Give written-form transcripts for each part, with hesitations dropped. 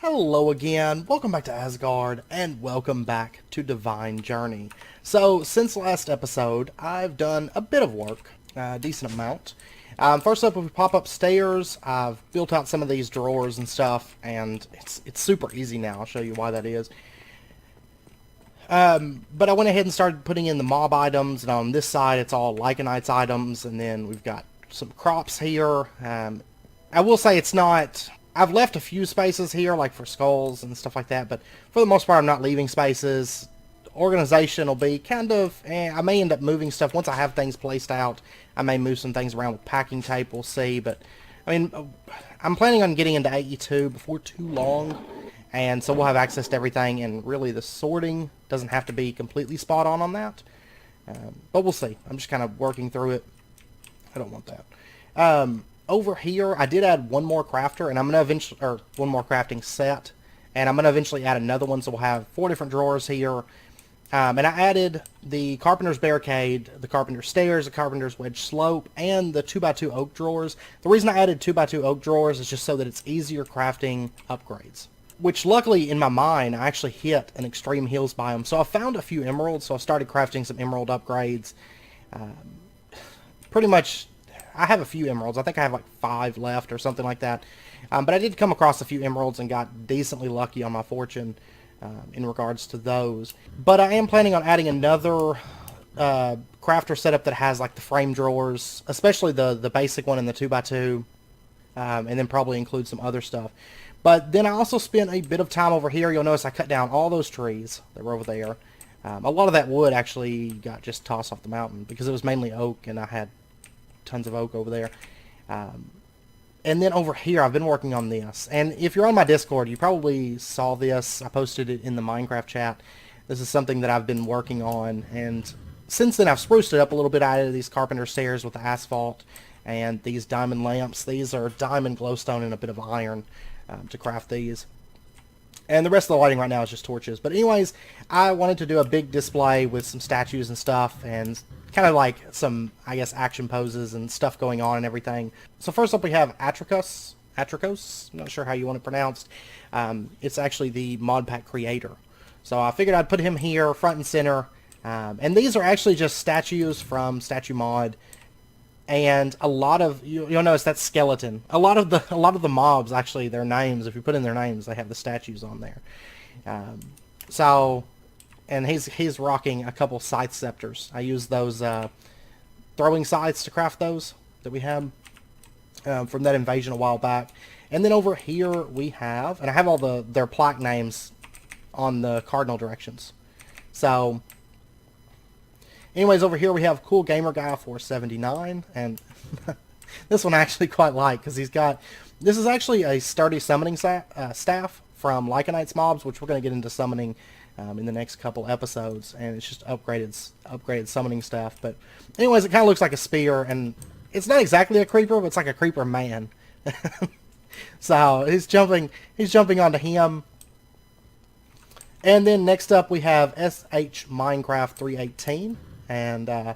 Hello again, welcome back to Asgard, and welcome back to Divine Journey. So, since last episode, I've done a bit of work, a decent amount. First up, if we pop upstairs, I've built out some of these drawers and stuff, and it's super easy now. I'll show you why that is. But I went ahead and started putting in the mob items, and on this side it's all Lycanites items, and then we've got some crops here. I will say it's not... I've left a few spaces here, like for skulls and stuff like that, but for the most part I'm not leaving spaces. Organization will be kind of... I may end up moving stuff. Once I have things placed out, I may move some things around with packing tape, we'll see, but... I mean, I'm planning on getting into AE2 before too long, and so we'll have access to everything, and really the sorting doesn't have to be completely spot on that. But we'll see. I'm just kind of working through it. I don't want that. Over here, I did add one more crafter, and I'm gonna eventually, or one more crafting set, and I'm gonna eventually add another one, so we'll have 4 different drawers here. And I added the Carpenter's Barricade, the Carpenter's Stairs, the Carpenter's Wedge Slope, and the 2x2 oak drawers. The reason I added 2x2 oak drawers is just so that it's easier crafting upgrades. Which, luckily, in my mind, I actually hit an extreme hills biome. So I found a few emeralds, so I started crafting some emerald upgrades. Pretty much... I have a few emeralds. I think I have like 5 left or something like that. But I did come across a few emeralds and got decently lucky on my fortune in regards to those. But I am planning on adding another crafter setup that has like the frame drawers, especially the basic one and the 2x2, and then probably include some other stuff. But then I also spent a bit of time over here. You'll notice I cut down all those trees that were over there. A lot of that wood actually got just tossed off the mountain because it was mainly oak, and I had tons of oak over there. And then over here I've been working on this, and if you're on my Discord you probably saw this. I posted it in the Minecraft chat. This is something that I've been working on, and since then I've spruced it up a little bit. I added these carpenter stairs with the asphalt and these diamond lamps. These are diamond glowstone and a bit of iron to craft these. And the rest of the lighting right now is just torches. But anyways, I wanted to do a big display with some statues and stuff, and kind of like some, I guess, action poses and stuff going on and everything. So first up we have Atricos. Atricos? I'm not sure how you want it pronounced. It's actually the mod pack creator. So I figured I'd put him here, front and center. And these are actually just statues from Statue Mod. And a lot of you'll notice that skeleton. A lot of the mobs, actually, their names, if you put in their names, they have the statues on there. And he's rocking a couple scythe scepters. I used those throwing scythes to craft those that we had from that invasion a while back. And then over here we have, and I have all their plaque names on the cardinal directions. So anyways, over here we have Cool Gamer Guy 479, and this one I actually quite like because he's got... This is actually a sturdy summoning staff from Lycanites mobs, which we're going to get into summoning in the next couple episodes, and it's just upgraded summoning staff. But anyways, it kind of looks like a spear, and it's not exactly a creeper, but it's like a creeper man. So he's jumping onto him. And then next up we have SH Minecraft 318. And I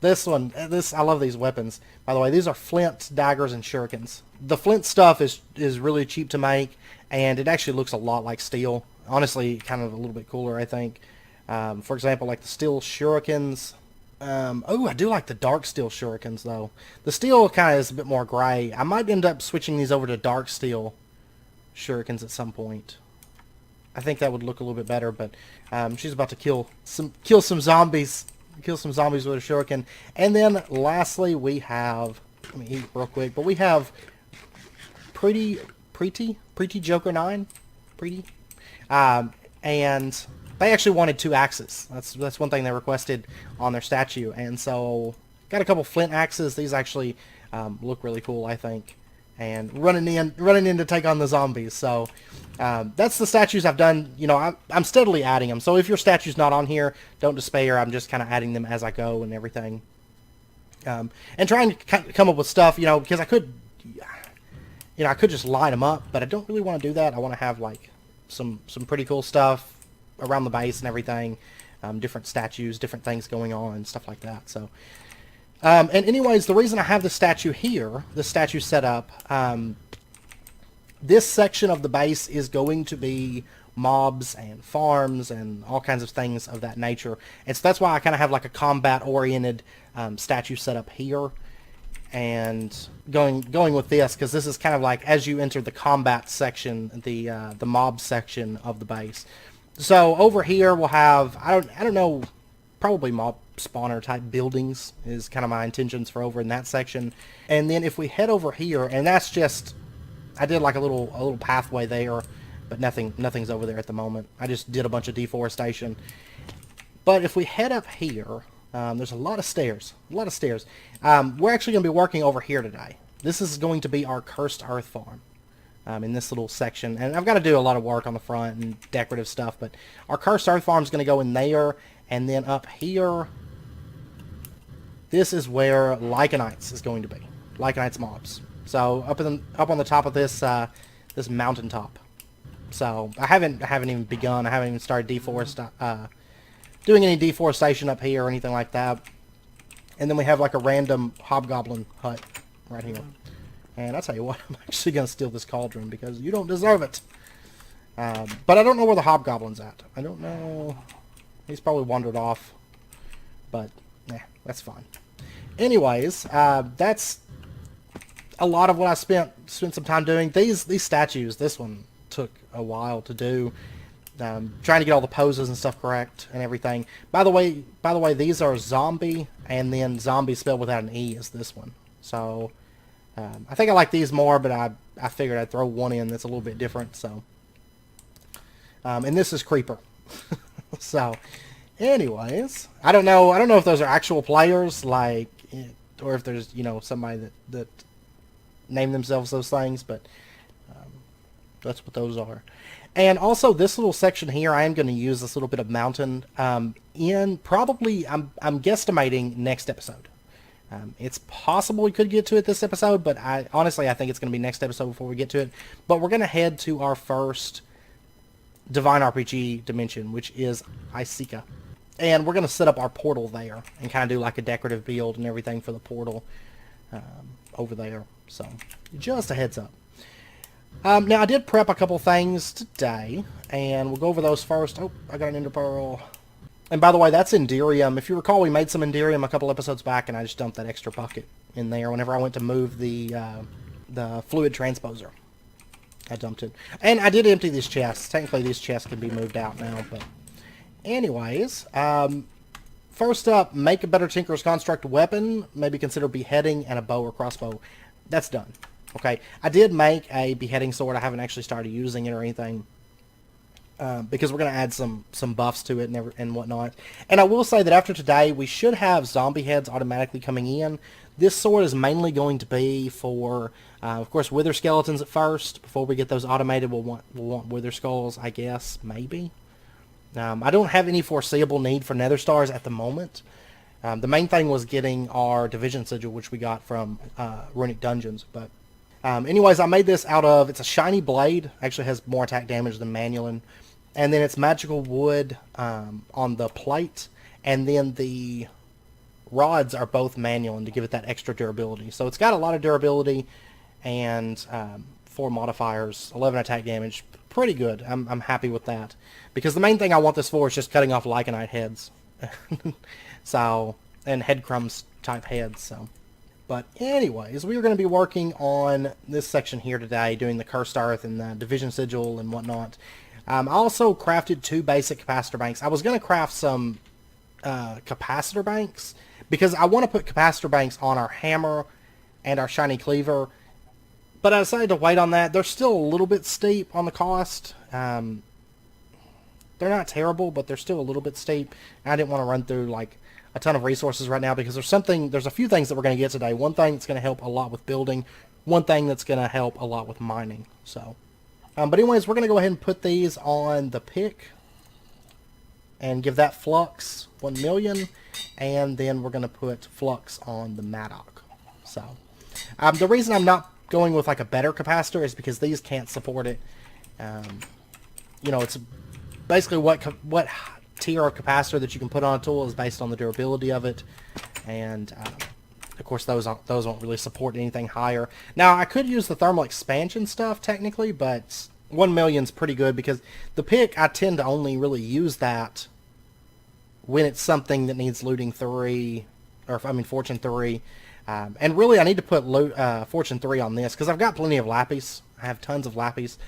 love these weapons. By the way, these are flint, daggers, and shurikens. The flint stuff is really cheap to make, and it actually looks a lot like steel. Honestly, kind of a little bit cooler, I think. For example, like the steel shurikens. Oh, I do like the dark steel shurikens, though. The steel kind of is a bit more gray. I might end up switching these over to dark steel shurikens at some point. I think that would look a little bit better, but she's about to kill some zombies. Kill some zombies with a shuriken. And then lastly we have, let me eat real quick, but we have Pretty Joker 9. And they actually wanted 2 axes. That's one thing they requested on their statue. And so got a couple flint axes. These actually look really cool, I think. And running in to take on the zombies. So that's the statues I've done. You know, I'm steadily adding them. So if your statue's not on here, don't despair. I'm just kind of adding them as I go and everything. And trying to come up with stuff, you know, because I could just line them up, but I don't really want to do that. I want to have like some pretty cool stuff around the base and everything. Different statues, different things going on and stuff like that. So. And anyways, the reason I have the statue here, the statue set up, This section of the base is going to be mobs and farms and all kinds of things of that nature. And so that's why I kind of have like a combat-oriented statue set up here. And going with this, because this is kind of like as you enter the combat section, the mob section of the base. So over here we'll have, I don't know, probably mob spawner type buildings is kind of my intentions for over in that section. And then if we head over here, and that's just, I did like a little pathway there, but nothing's over there at the moment. I just did a bunch of deforestation. But if we head up here, there's a lot of stairs. We're actually going to be working over here today. This is going to be our Cursed Earth farm in this little section. And I've got to do a lot of work on the front and decorative stuff, but our Cursed Earth farm is going to go in there. And then up here, this is where Lycanites is going to be. Lycanites mobs. So up on the top of this this mountaintop. So I haven't even begun. I haven't even started doing any deforestation up here or anything like that. And then we have like a random hobgoblin hut right here. And I tell you what, I'm actually going to steal this cauldron because you don't deserve it. But I don't know where the hobgoblin's at. I don't know. He's probably wandered off. But, yeah, that's fine. Anyways, that's a lot of what I spent some time doing. These statues, this one took a while to do. Trying to get all the poses and stuff correct and everything. By the way, these are zombie, and then zombie spelled without an E is this one. So I think I like these more, but I figured I'd throw one in that's a little bit different. So and this is creeper. So anyways, I don't know if those are actual players, like, or if there's somebody that name themselves those things, but that's what those are. And also this little section here, I am going to use this little bit of mountain in probably, I'm guesstimating next episode. It's possible we could get to it this episode, but honestly I think it's going to be next episode before we get to it. But we're going to head to our first Divine RPG dimension, which is Isika. And we're going to set up our portal there and kind of do like a decorative build and everything for the portal over there. So just a heads up. Now, I did prep a couple things today, and we'll go over those first. Oh, I got an ender pearl. And by the way, that's Enderium. If you recall, we made some Enderium a couple episodes back, and I just dumped that extra bucket in there whenever I went to move the fluid transposer. I dumped it. And I did empty these chests. Technically, these chests can be moved out now, but anyways, first up, make a better Tinker's Construct weapon. Maybe consider beheading and a bow or crossbow. That's done. Okay, I did make a beheading sword. I haven't actually started using it or anything because we're going to add some buffs to it and whatnot. And I will say that after today, we should have zombie heads automatically coming in. This sword is mainly going to be for, of course, wither skeletons at first. Before we get those automated, we'll want wither skulls, I guess, maybe. I don't have any foreseeable need for nether stars at the moment. The main thing was getting our division sigil, which we got from Runic Dungeons, but anyways, I made this out of, it's a shiny blade, actually has more attack damage than Manulin, and then it's magical wood on the plate, and then the rods are both Manulin to give it that extra durability. So it's got a lot of durability, and 4 modifiers, 11 attack damage, pretty good. I'm happy with that, because the main thing I want this for is just cutting off Lycanite heads, so, and head crumbs type heads, so. But anyways, we are going to be working on this section here today, doing the Cursed Earth and the Division Sigil and whatnot. I also crafted 2 basic capacitor banks. I was going to craft some capacitor banks, because I want to put capacitor banks on our hammer and our shiny cleaver. But I decided to wait on that. They're still a little bit steep on the cost. They're not terrible, but they're still a little bit steep. And I didn't want to run through like a ton of resources right now, because there's a few things that we're going to get today. One thing that's going to help a lot with building, one thing that's going to help a lot with mining. So, but anyways, we're going to go ahead and put these on the pick and give that flux 1 million, and then we're going to put flux on the Maddock. So, the reason I'm not going with like a better capacitor is because these can't support it. It's basically what tier of capacitor that you can put on a tool is based on the durability of it, and of course, those won't really support anything higher. Now, I could use the thermal expansion stuff, technically, but 1 million's pretty good, because the pick, I tend to only really use that when it's something that needs looting 3, or, I mean, fortune 3. And really, I need to put fortune 3 on this, because I've got plenty of lapis. I have tons of lapis,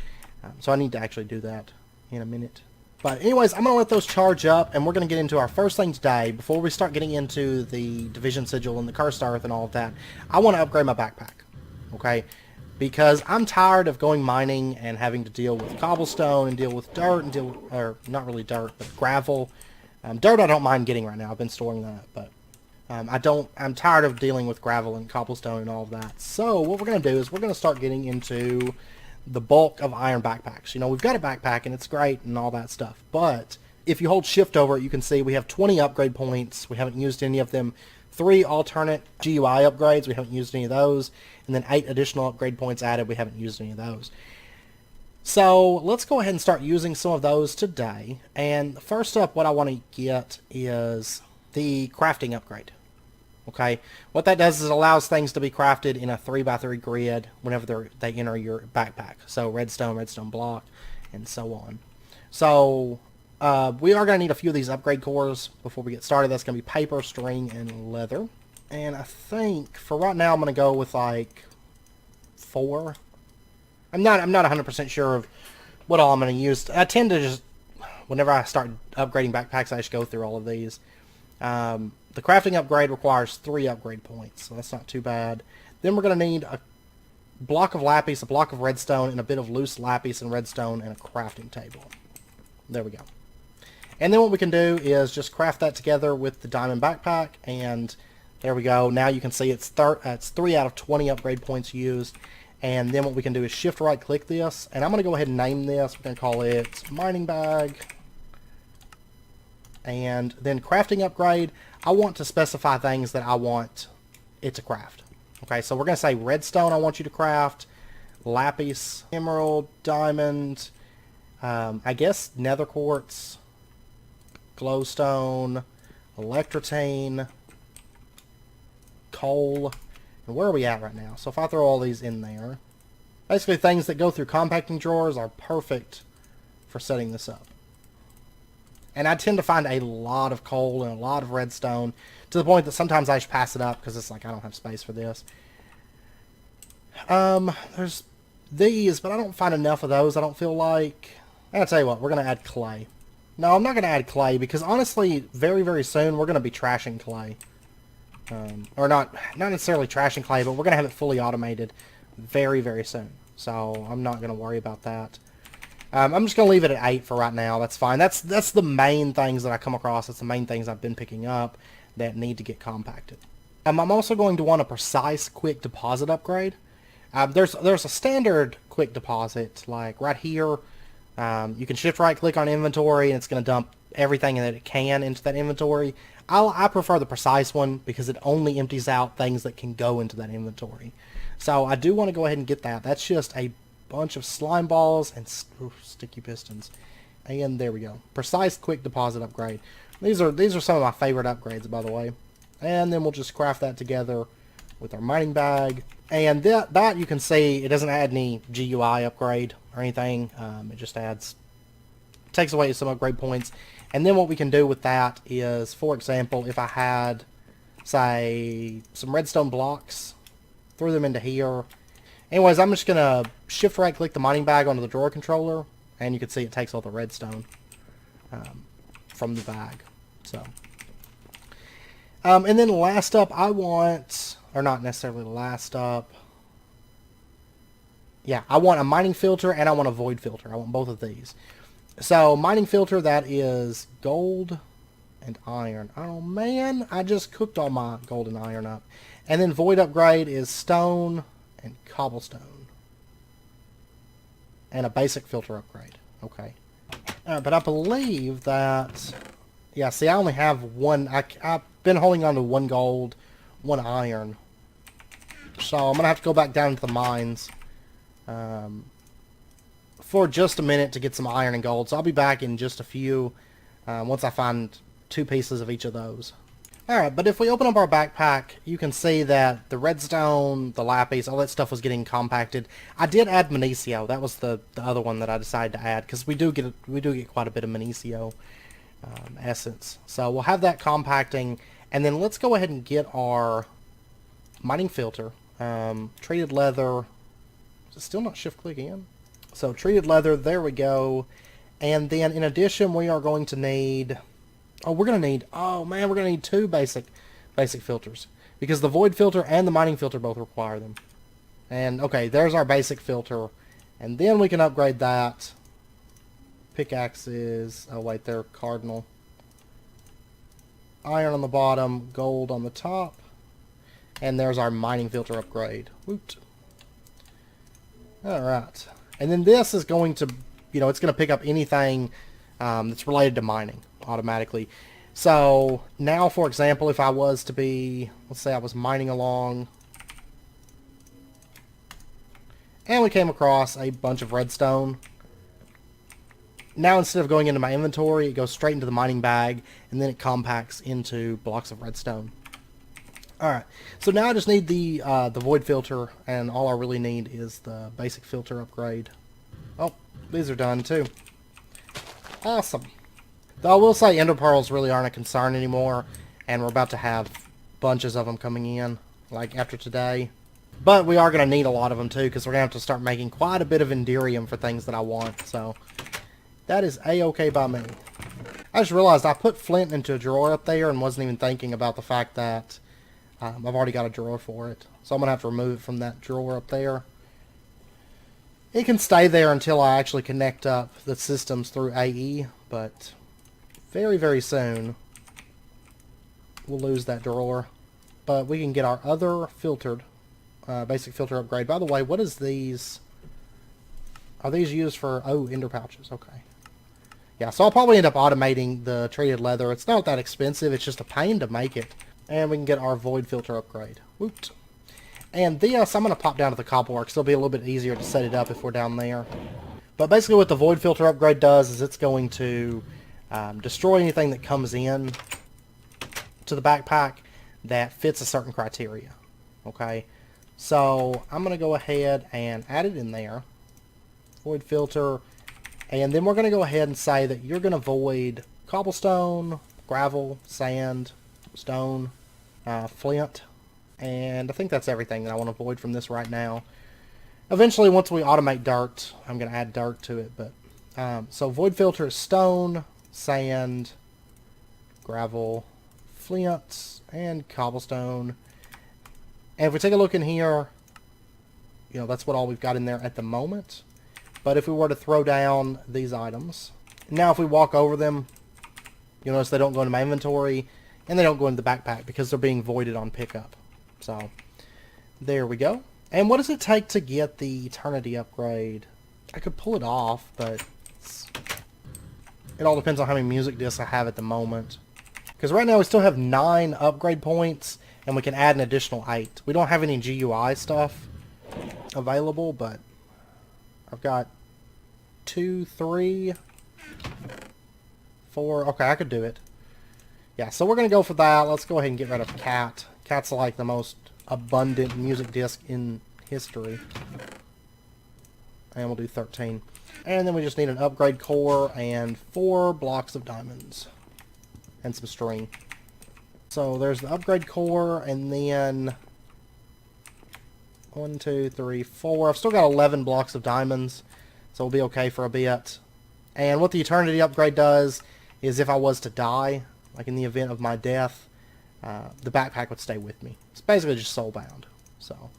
so I need to actually do that in a minute. But anyways, I'm going to let those charge up, and we're going to get into our first thing today. Before we start getting into the Division Sigil and the Cursed Earth and all of that, I want to upgrade my backpack, okay? Because I'm tired of going mining and having to deal with cobblestone and deal with dirt and or not really dirt, but gravel. Dirt I don't mind getting right now. I've been storing that, but I'm tired of dealing with gravel and cobblestone and all of that. So what we're going to do is we're going to start getting into the bulk of iron backpacks. You know, we've got a backpack and it's great and all that stuff, but if you hold shift over it, you can see we have 20 upgrade points. We haven't used any of them. 3 alternate GUI upgrades. We haven't used any of those. And then 8 additional upgrade points added. We haven't used any of those. So let's go ahead and start using some of those today. And first up, what I want to get is the crafting upgrade. Okay, what that does is it allows things to be crafted in a 3x3 grid whenever they enter your backpack. So redstone block, and so on. So we are going to need a few of these upgrade cores before we get started. That's going to be paper, string, and leather. And I think for right now I'm going to go with like 4. I'm not 100% sure of what all I'm going to use. I tend to just, whenever I start upgrading backpacks, I just go through all of these. The crafting upgrade requires 3 upgrade points, so that's not too bad. Then we're going to need a block of lapis, a block of redstone, and a bit of loose lapis and redstone, and a crafting table. There we go. And then what we can do is just craft that together with the diamond backpack, and there we go. Now you can see it's 3 out of 20 upgrade points used. And then what we can do is shift right click this, and I'm going to go ahead and name this. We're going to call it mining bag. And then crafting upgrade, I want to specify things that I want it to craft. Okay, so we're going to say redstone I want you to craft, lapis, emerald, diamond, I guess nether quartz, glowstone, electrotine, coal, and where are we at right now? So if I throw all these in there, basically things that go through compacting drawers are perfect for setting this up. And I tend to find a lot of coal and a lot of redstone to the point that sometimes I just pass it up because it's like I don't have space for this. There's these, but I don't find enough of those, I don't feel like. I'll tell you what, we're going to add clay. No, I'm not going to add clay because honestly, very, very soon we're going to be trashing clay. Or not necessarily trashing clay, but we're going to have it fully automated very, very soon. So I'm not going to worry about that. I'm just going to leave it at 8 for right now. That's fine. That's the main things that I come across. That's the main things I've been picking up that need to get compacted. I'm also going to want a precise quick deposit upgrade. There's a standard quick deposit, like right here. You can shift right click on inventory and it's going to dump everything that it can into that inventory. I prefer the precise one because it only empties out things that can go into that inventory. So I do want to go ahead and get that. That's just a bunch of slime balls and sticky pistons. And there we go. Precise quick deposit upgrade. These are some of my favorite upgrades, by the way. And then we'll just craft that together with our mining bag. And that you can see, it doesn't add any GUI upgrade or anything. It just takes away some upgrade points. And then what we can do with that is, for example, if I had, say, some redstone blocks, threw them into here. Anyways, I'm just going to shift right click the mining bag onto the drawer controller, and you can see it takes all the redstone from the bag. So, and then last up, I want, or not necessarily last up, yeah, I want a mining filter and I want a void filter. I want both of these. So, mining filter, that is gold and iron. Oh man, I just cooked all my gold and iron up. And then void upgrade is stone and cobblestone. And a basic filter upgrade. Okay. But I believe that, yeah, see, I only have one. I've been holding on to 1 gold, 1 iron. So I'm going to have to go back down to the mines for just a minute to get some iron and gold. So I'll be back in just a few once I find 2 pieces of each of those. Alright, but if we open up our backpack, you can see that the redstone, the lapis, all that stuff was getting compacted. I did add Magnesio. That was the other one that I decided to add, because we do get quite a bit of Magnesio essence. So we'll have that compacting, and then let's go ahead and get our mining filter. Treated leather. Is it still not shift click in? So treated leather, there we go. And then in addition, we are going to need... Oh, we're going to need... Oh, man, we're going to need two basic filters. Because the void filter and the mining filter both require them. And, okay, there's our basic filter. And then we can upgrade that. Pickaxes. Oh, wait, they're cardinal. Iron on the bottom. Gold on the top. And there's our mining filter upgrade. Woot. Alright. And then this is going to... You know, it's going to pick up anything that's related to mining automatically. So now, for example, if I was to be, let's say I was mining along and we came across a bunch of redstone. Now instead of going into my inventory, it goes straight into the mining bag and then it compacts into blocks of redstone. Alright, so now I just need the void filter, and all I really need is the basic filter upgrade. Oh, these are done too. Awesome. Though I will say ender pearls really aren't a concern anymore, and we're about to have bunches of them coming in, like after today. But we are going to need a lot of them too, because we're going to have to start making quite a bit of enderium for things that I want, so that is a-okay by me. I just realized I put flint into a drawer up there and wasn't even thinking about the fact that I've already got a drawer for it. So I'm going to have to remove it from that drawer up there. It can stay there until I actually connect up the systems through AE, but very, very soon we'll lose that drawer. But we can get our other filtered, basic filter upgrade. By the way, what is these? Are these used for, oh, ender pouches, okay. Yeah, so I'll probably end up automating the treated leather. It's not that expensive, it's just a pain to make it. And we can get our void filter upgrade. Woot. And this, I'm going to pop down to the cobblworks. It'll be a little bit easier to set it up if we're down there. But basically what the void filter upgrade does is it's going to destroy anything that comes in to the backpack that fits a certain criteria. Okay, so I'm going to go ahead and add it in there. Void filter. And then we're going to go ahead and say that you're going to void cobblestone, gravel, sand, stone, flint. And I think that's everything that I want to void from this right now. Eventually, once we automate dirt, I'm going to add dirt to it. But so void filter is stone, sand, gravel, flint, and cobblestone. And if we take a look in here, you know, that's what all we've got in there at the moment. But if we were to throw down these items, now if we walk over them, you'll notice they don't go into my inventory, and they don't go into the backpack because they're being voided on pickup. So, there we go. And what does it take to get the Eternity upgrade? I could pull it off, but it all depends on how many music discs I have at the moment. Because right now we still have 9 upgrade points, and we can add an additional 8. We don't have any GUI stuff available, but I've got 2, 3, 4. Okay, I could do it. Yeah, so we're going to go for that. Let's go ahead and get rid of Cat. Cat's like the most abundant music disc in history. And we'll do 13. And then we just need an upgrade core and 4 blocks of diamonds. And some string. So there's the upgrade core, and then 1, 2, 3, 4. I've still got 11 blocks of diamonds, so we'll be okay for a bit. And what the Eternity upgrade does is if I was to die, like in the event of my death, the backpack would stay with me. It's basically just soulbound. So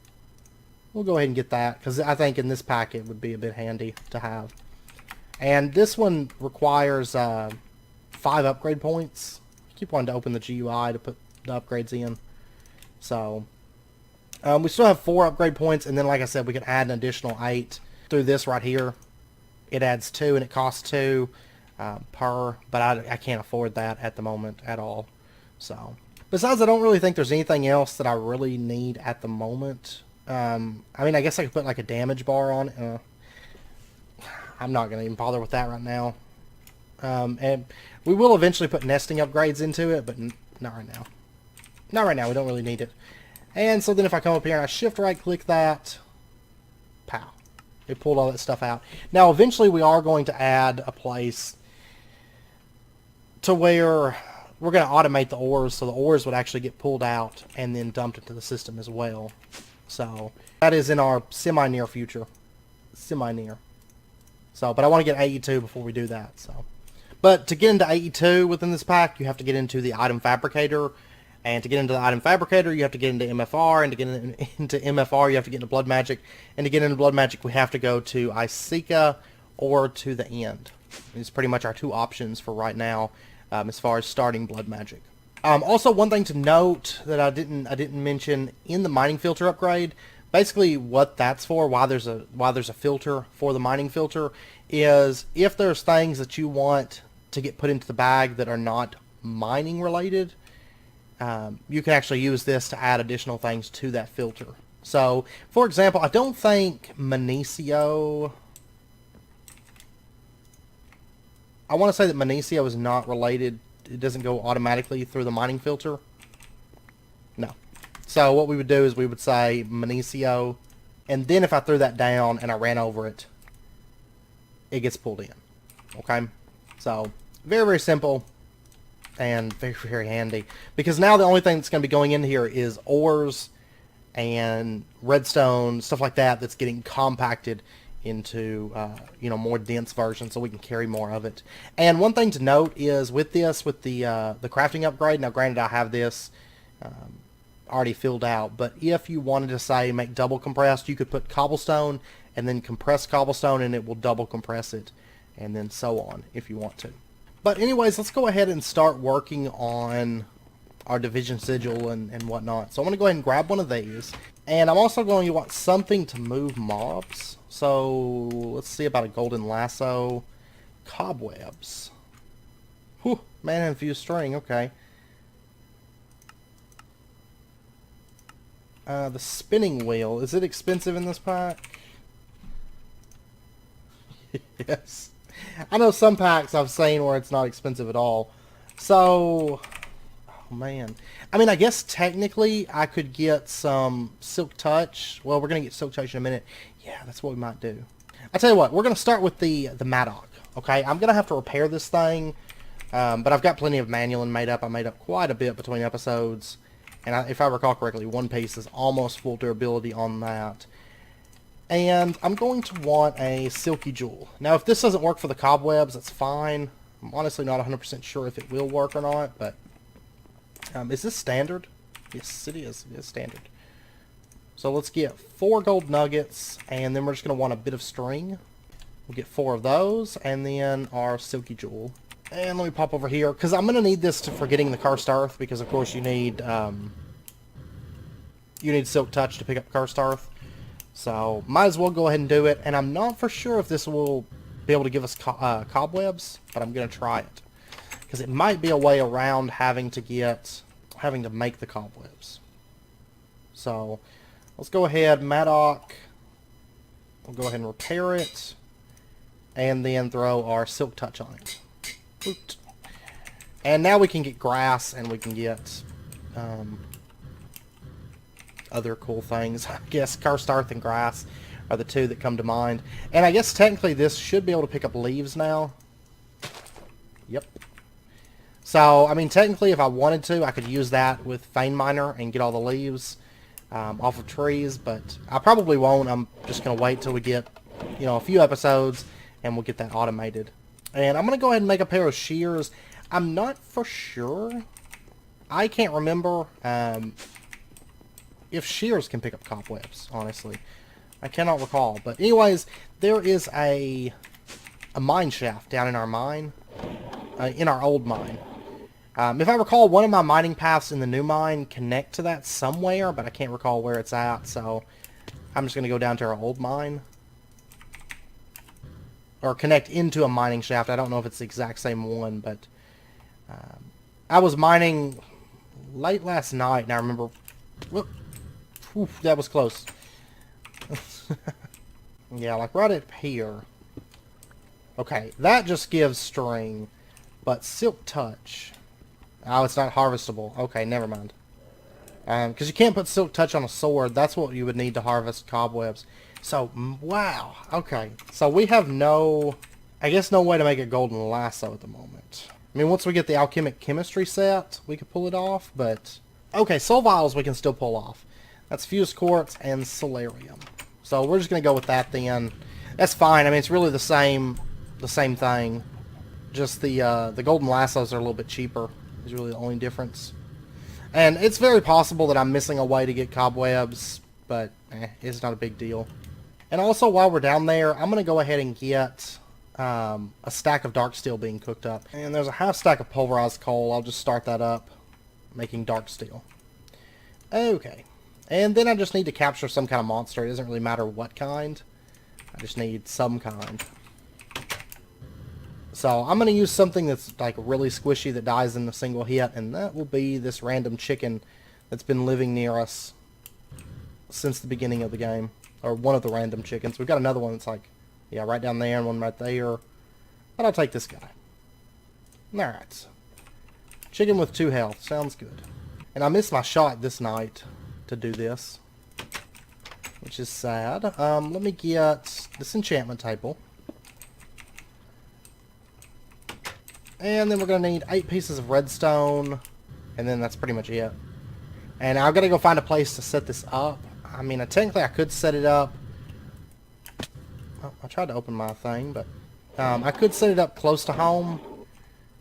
we'll go ahead and get that, because I think in this pack it would be a bit handy to have. And this one requires 5 upgrade points. I keep wanting to open the GUI to put the upgrades in. So we still have 4 upgrade points, and then like I said, we can add an additional 8 through this right here. It adds 2, and it costs 2 per, but I can't afford that at the moment at all. So besides, I don't really think there's anything else that I really need at the moment. I mean, I guess I could put like a damage bar on it. I'm not going to even bother with that right now. And we will eventually put nesting upgrades into it, but not right now. Not right now, we don't really need it. And so then if I come up here and I shift right click that, pow. It pulled all that stuff out. Now eventually we are going to add a place to where we're going to automate the ores, so the ores would actually get pulled out and then dumped into the system as well. So that is in our semi-near future. Semi-near. So, but I want to get AE2 before we do that. So, but to get into AE2 within this pack, you have to get into the item fabricator. And to get into the item fabricator, you have to get into MFR, and to get into MFR, you have to get into Blood Magic. And to get into Blood Magic, we have to go to Icica or to the End. It's pretty much our two options for right now, as far as starting Blood Magic. Also, one thing to note that I didn't mention in the mining filter upgrade, basically what that's for, why there's a filter for the mining filter, is if there's things that you want to get put into the bag that are not mining related. You can actually use this to add additional things to that filter. So, for example, I don't think Minicio... I want to say that Minicio is not related. It doesn't go automatically through the mining filter. No. So what we would do is we would say Minicio, and then if I threw that down and I ran over it, it gets pulled in. Okay? So, very, very simple. And very, very handy. Because now the only thing that's going to be going in here is ores and redstone, stuff like that, that's getting compacted into, more dense versions so we can carry more of it. And one thing to note is with this, with the crafting upgrade, now granted I have this already filled out, but if you wanted to, say, make double compressed, you could put cobblestone and then compress cobblestone and it will double compress it, and then so on if you want to. But anyways, let's go ahead and start working on our division sigil and whatnot. So I'm going to go ahead and grab one of these. And I'm also going to want something to move mobs. So let's see about a golden lasso. Cobwebs. Whew, mana infused string, okay. The spinning wheel. Is it expensive in this pack? Yes. I know some packs I've seen where it's not expensive at all. So, oh man. I mean, I guess technically I could get some Silk Touch. Well, we're going to get Silk Touch in a minute. Yeah, that's what we might do. I tell you what, we're going to start with the Madoc. Okay, I'm going to have to repair this thing. But I've got plenty of manual made up. I made up quite a bit between episodes. And if I recall correctly, one piece is almost full durability on that. And I'm going to want a Silky Jewel. Now, if this doesn't work for the cobwebs, that's fine. I'm honestly not 100% sure if it will work or not, but... is this standard? Yes, it is. It is standard. So let's get 4 gold nuggets, and then we're just going to want a bit of string. We'll get 4 of those, and then our Silky Jewel. And let me pop over here, because I'm going to need this for getting the Cursed Earth, because of course you need Silk Touch to pick up Cursed Earth. So, might as well go ahead and do it. And I'm not for sure if this will be able to give us cobwebs, but I'm going to try it. Because it might be a way around having to make the cobwebs. So, let's go ahead, Madoc. We'll go ahead and repair it. And then throw our Silk Touch on it. Oot. And now we can get grass, and we can get... other cool things. I guess Cursed Earth and Grass are the two that come to mind. And I guess technically this should be able to pick up leaves now. Yep. So, I mean, technically if I wanted to, I could use that with Fane Miner and get all the leaves off of trees, but I probably won't. I'm just going to wait till we get, a few episodes, and we'll get that automated. And I'm going to go ahead and make a pair of shears. I'm not for sure. I can't remember... if shears can pick up cobwebs, honestly. I cannot recall. But anyways, there is a mine shaft down in our mine. In our old mine. If I recall, one of my mining paths in the new mine connect to that somewhere, but I can't recall where it's at, so I'm just going to go down to our old mine. Or connect into a mining shaft. I don't know if it's the exact same one, but I was mining late last night, and I remember... Whoop, oof, that was close. Yeah, like right up here. Okay, that just gives string, but Silk Touch. Oh, it's not harvestable. Okay, never mind. Because you can't put Silk Touch on a sword. That's what you would need to harvest cobwebs. So, wow. Okay. So we have no... I guess no way to make a golden lasso at the moment. I mean, once we get the alchemic chemistry set, we could pull it off, but... Okay, soul vials we can still pull off. That's fused quartz and solarium. So we're just going to go with that then. That's fine. I mean, it's really the same thing. Just the golden lassos are a little bit cheaper. Is really the only difference. And it's very possible that I'm missing a way to get cobwebs, but it's not a big deal. And also, while we're down there, I'm going to go ahead and get a stack of dark steel being cooked up. And there's a half stack of pulverized coal. I'll just start that up, making dark steel. Okay. And then I just need to capture some kind of monster. It doesn't really matter what kind. I just need some kind. So I'm going to use something that's like really squishy that dies in a single hit, and that will be this random chicken that's been living near us since the beginning of the game. Or one of the random chickens. We've got another one that's like, yeah, right down there and one right there. But I'll take this guy. Alright. Chicken with 2 health. Sounds good. And I missed my shot this night to do this, which is sad. Let me get this enchantment table. And then we're going to need 8 pieces of redstone, and then that's pretty much it. And I've got to go find a place to set this up. I mean, technically I could set it up... Oh, I tried to open my thing, but... I could set it up close to home,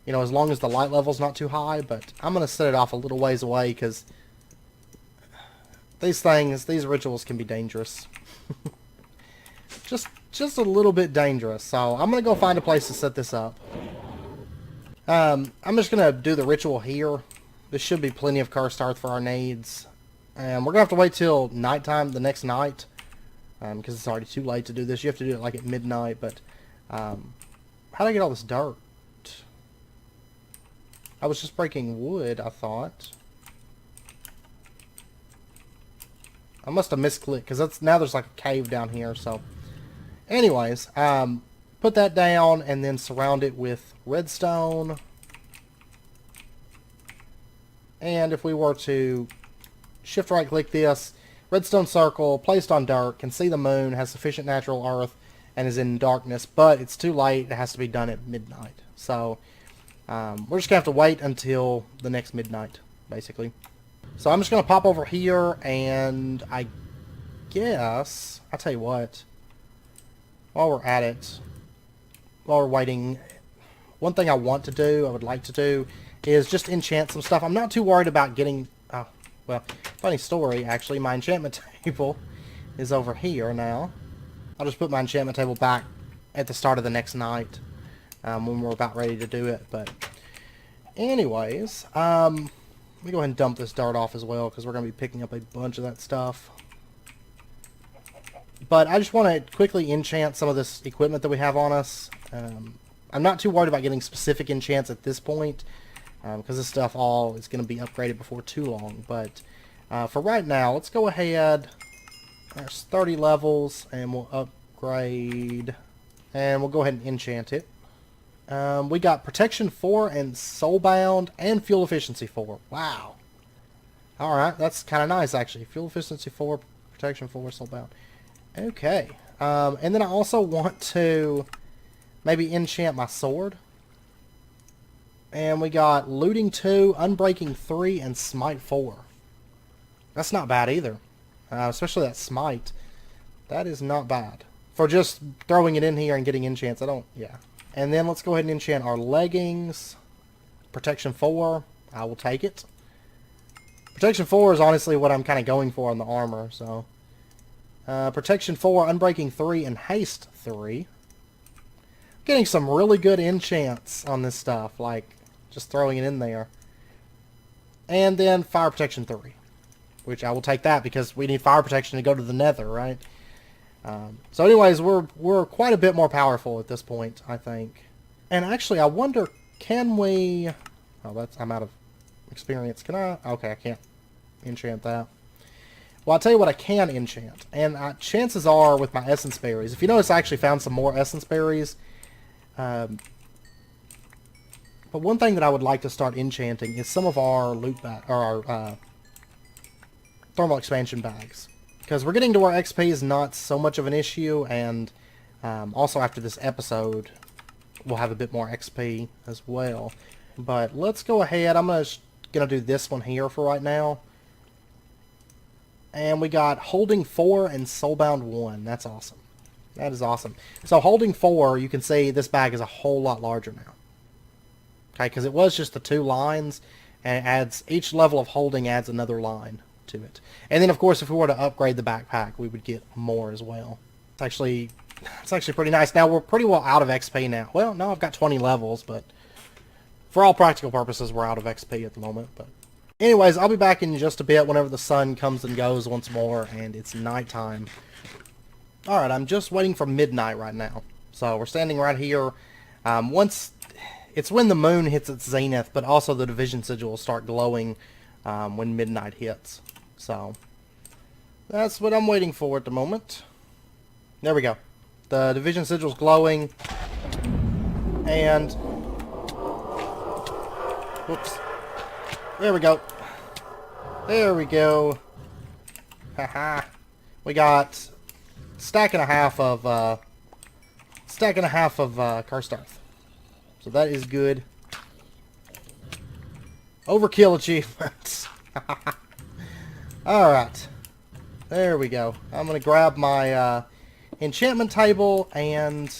you know, as long as the light level's not too high, but I'm going to set it off a little ways away, because these rituals can be dangerous. just a little bit dangerous, so I'm going to go find a place to set this up. I'm just going to do the ritual here. This should be plenty of cursed earth for our needs. And we're going to have to wait till nighttime the next night, because it's already too late to do this. You have to do it like at midnight, but how do I get all this dirt? I was just breaking wood, I thought. I must have misclicked, because now there's like a cave down here, so... Anyways, put that down, and then surround it with redstone. And if we were to shift right click this, redstone circle, placed on dirt, can see the moon, has sufficient natural earth, and is in darkness, but it's too late, it has to be done at midnight. So, we're just going to have to wait until the next midnight, basically. So I'm just going to pop over here, and I guess, I'll tell you what, while we're at it, while we're waiting, one thing I want to do, I would like to do, is just enchant some stuff. I'm not too worried about getting, oh, well, funny story, actually, my enchantment table is over here now. I'll just put my enchantment table back at the start of the next night, when we're about ready to do it, but anyways, let me go ahead and dump this dirt off as well, because we're going to be picking up a bunch of that stuff. But I just want to quickly enchant some of this equipment that we have on us. I'm not too worried about getting specific enchants at this point, because this stuff all is going to be upgraded before too long. But for right now, let's go ahead. There's 30 levels, and we'll upgrade, and we'll go ahead and enchant it. We got Protection 4 and Soulbound and Fuel Efficiency 4. Wow. Alright, that's kind of nice, actually. Fuel Efficiency 4, Protection 4, Soulbound. Okay. And then I also want to maybe enchant my sword. And we got Looting 2, Unbreaking 3, and Smite 4. That's not bad either. Especially that Smite. That is not bad. For just throwing it in here and getting enchants, yeah. And then let's go ahead and enchant our leggings. Protection 4, I will take it. Protection 4 is honestly what I'm kind of going for on the armor, so. Protection 4, Unbreaking 3, and Haste 3. Getting some really good enchants on this stuff, like just throwing it in there. And then Fire Protection 3, which I will take that because we need fire protection to go to the Nether, right? So anyways, we're quite a bit more powerful at this point, I think. And actually, I wonder, can we... Oh, I'm out of experience. Can I? Okay, I can't enchant that. Well, I'll tell you what I can enchant. And chances are with my essence berries. If you notice, I actually found some more essence berries. But one thing that I would like to start enchanting is some of our loot or our thermal expansion bags. Because we're getting to where XP is not so much of an issue, and also after this episode, we'll have a bit more XP as well. But let's go ahead. I'm gonna do this one here for right now. And we got Holding 4 and Soulbound 1. That's awesome. That is awesome. So Holding 4, you can see this bag is a whole lot larger now. Okay, because it was just the 2 lines, and it adds, each level of holding adds another line to it. And then, of course, if we were to upgrade the backpack, we would get more as well. It's actually pretty nice. Now, we're pretty well out of XP now. Well, no, I've got 20 levels, but for all practical purposes, we're out of XP at the moment. But anyways, I'll be back in just a bit whenever the sun comes and goes once more, and it's nighttime. Alright, I'm just waiting for midnight right now. So we're standing right here. It's when the moon hits its zenith, but also the division sigil will start glowing when midnight hits. So that's what I'm waiting for at the moment. There we go. The division sigil's glowing. And whoops. There we go. There we go. Haha. We got stack and a half of cursed earth. So that is good. Overkill achievements. Alright. There we go. I'm going to grab my enchantment table, and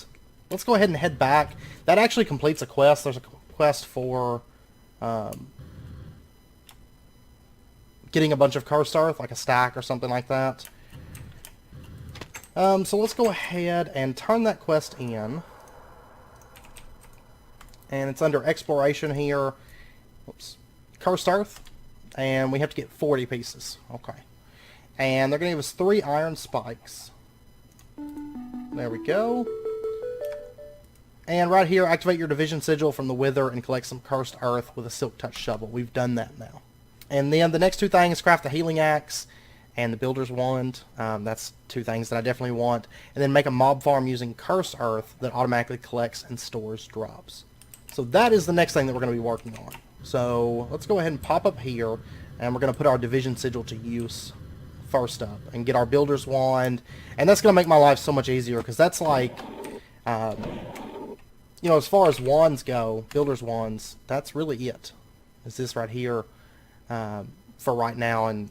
let's go ahead and head back. That actually completes a quest. There's a quest for getting a bunch of cursed earth, like a stack or something like that. So let's go ahead and turn that quest in. And it's under exploration here. Oops. Cursed earth. And we have to get 40 pieces. Okay. And they're going to give us 3 iron spikes. There we go. And right here, activate your division sigil from the wither and collect some cursed earth with a silk touch shovel. We've done that now. And then the next 2 things, craft the healing axe and the builder's wand. That's 2 things that I definitely want. And then make a mob farm using cursed earth that automatically collects and stores drops. So that is the next thing that we're going to be working on. So let's go ahead and pop up here, and we're going to put our division sigil to use first up and get our builder's wand. And that's going to make my life so much easier, because that's like, you know, as far as wands go, builder's wands, that's really it. Is this right here for right now. And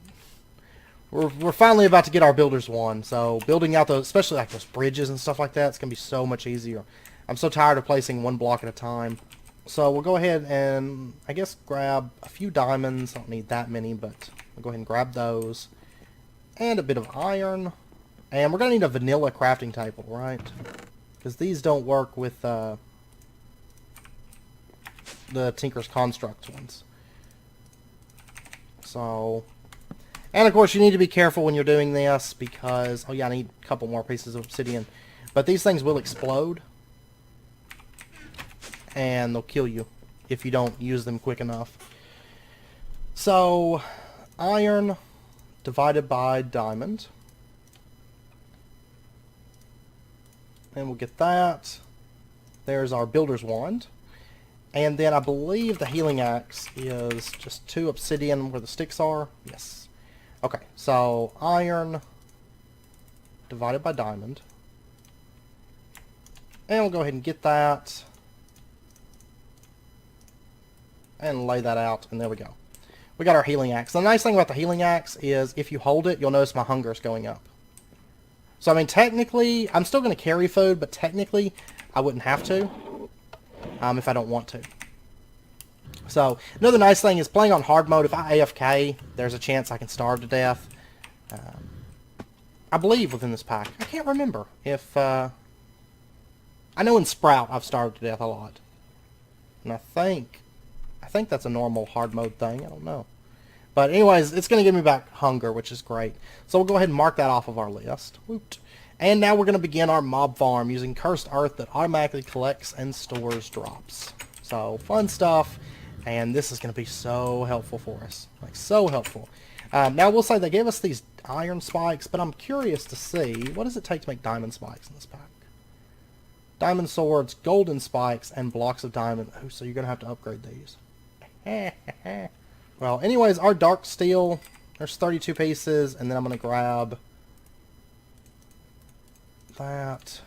we're finally about to get our builder's wand. So building out those, especially like those bridges and stuff like that, it's going to be so much easier. I'm so tired of placing 1 block at a time. So we'll go ahead and, I guess, grab a few diamonds. I don't need that many, but we'll go ahead and grab those. And a bit of iron. And we're going to need a vanilla crafting table, right? Because these don't work with the Tinker's Construct ones. So, and of course you need to be careful when you're doing this, because, oh yeah, I need a couple more pieces of obsidian. But these things will explode. And they'll kill you if you don't use them quick enough. So, iron divided by diamond. And we'll get that. There's our builder's wand. And then I believe the healing axe is just 2 obsidian where the sticks are. Yes. Okay, so iron divided by diamond. And we'll go ahead and get that. And lay that out, and there we go. We got our healing axe. The nice thing about the healing axe is if you hold it, you'll notice my hunger is going up. So, I mean, technically, I'm still going to carry food, but technically, I wouldn't have to if I don't want to. So, another nice thing is playing on hard mode. If I AFK, there's a chance I can starve to death. I believe within this pack. I can't remember if... I know in Sprout I've starved to death a lot. And I think that's a normal hard mode thing. I don't know. But anyways, it's going to give me back hunger, which is great. So we'll go ahead and mark that off of our list. Woot. And now we're going to begin our mob farm using cursed earth that automatically collects and stores drops. So fun stuff. And this is going to be so helpful for us. Like, so helpful. Now, I will say they gave us these iron spikes, but I'm curious to see, what does it take to make diamond spikes in this pack? Diamond swords, golden spikes, and blocks of diamond. Oh, so you're going to have to upgrade these. Well, anyways, our dark steel, There's 32 pieces, and then I'm going to grab that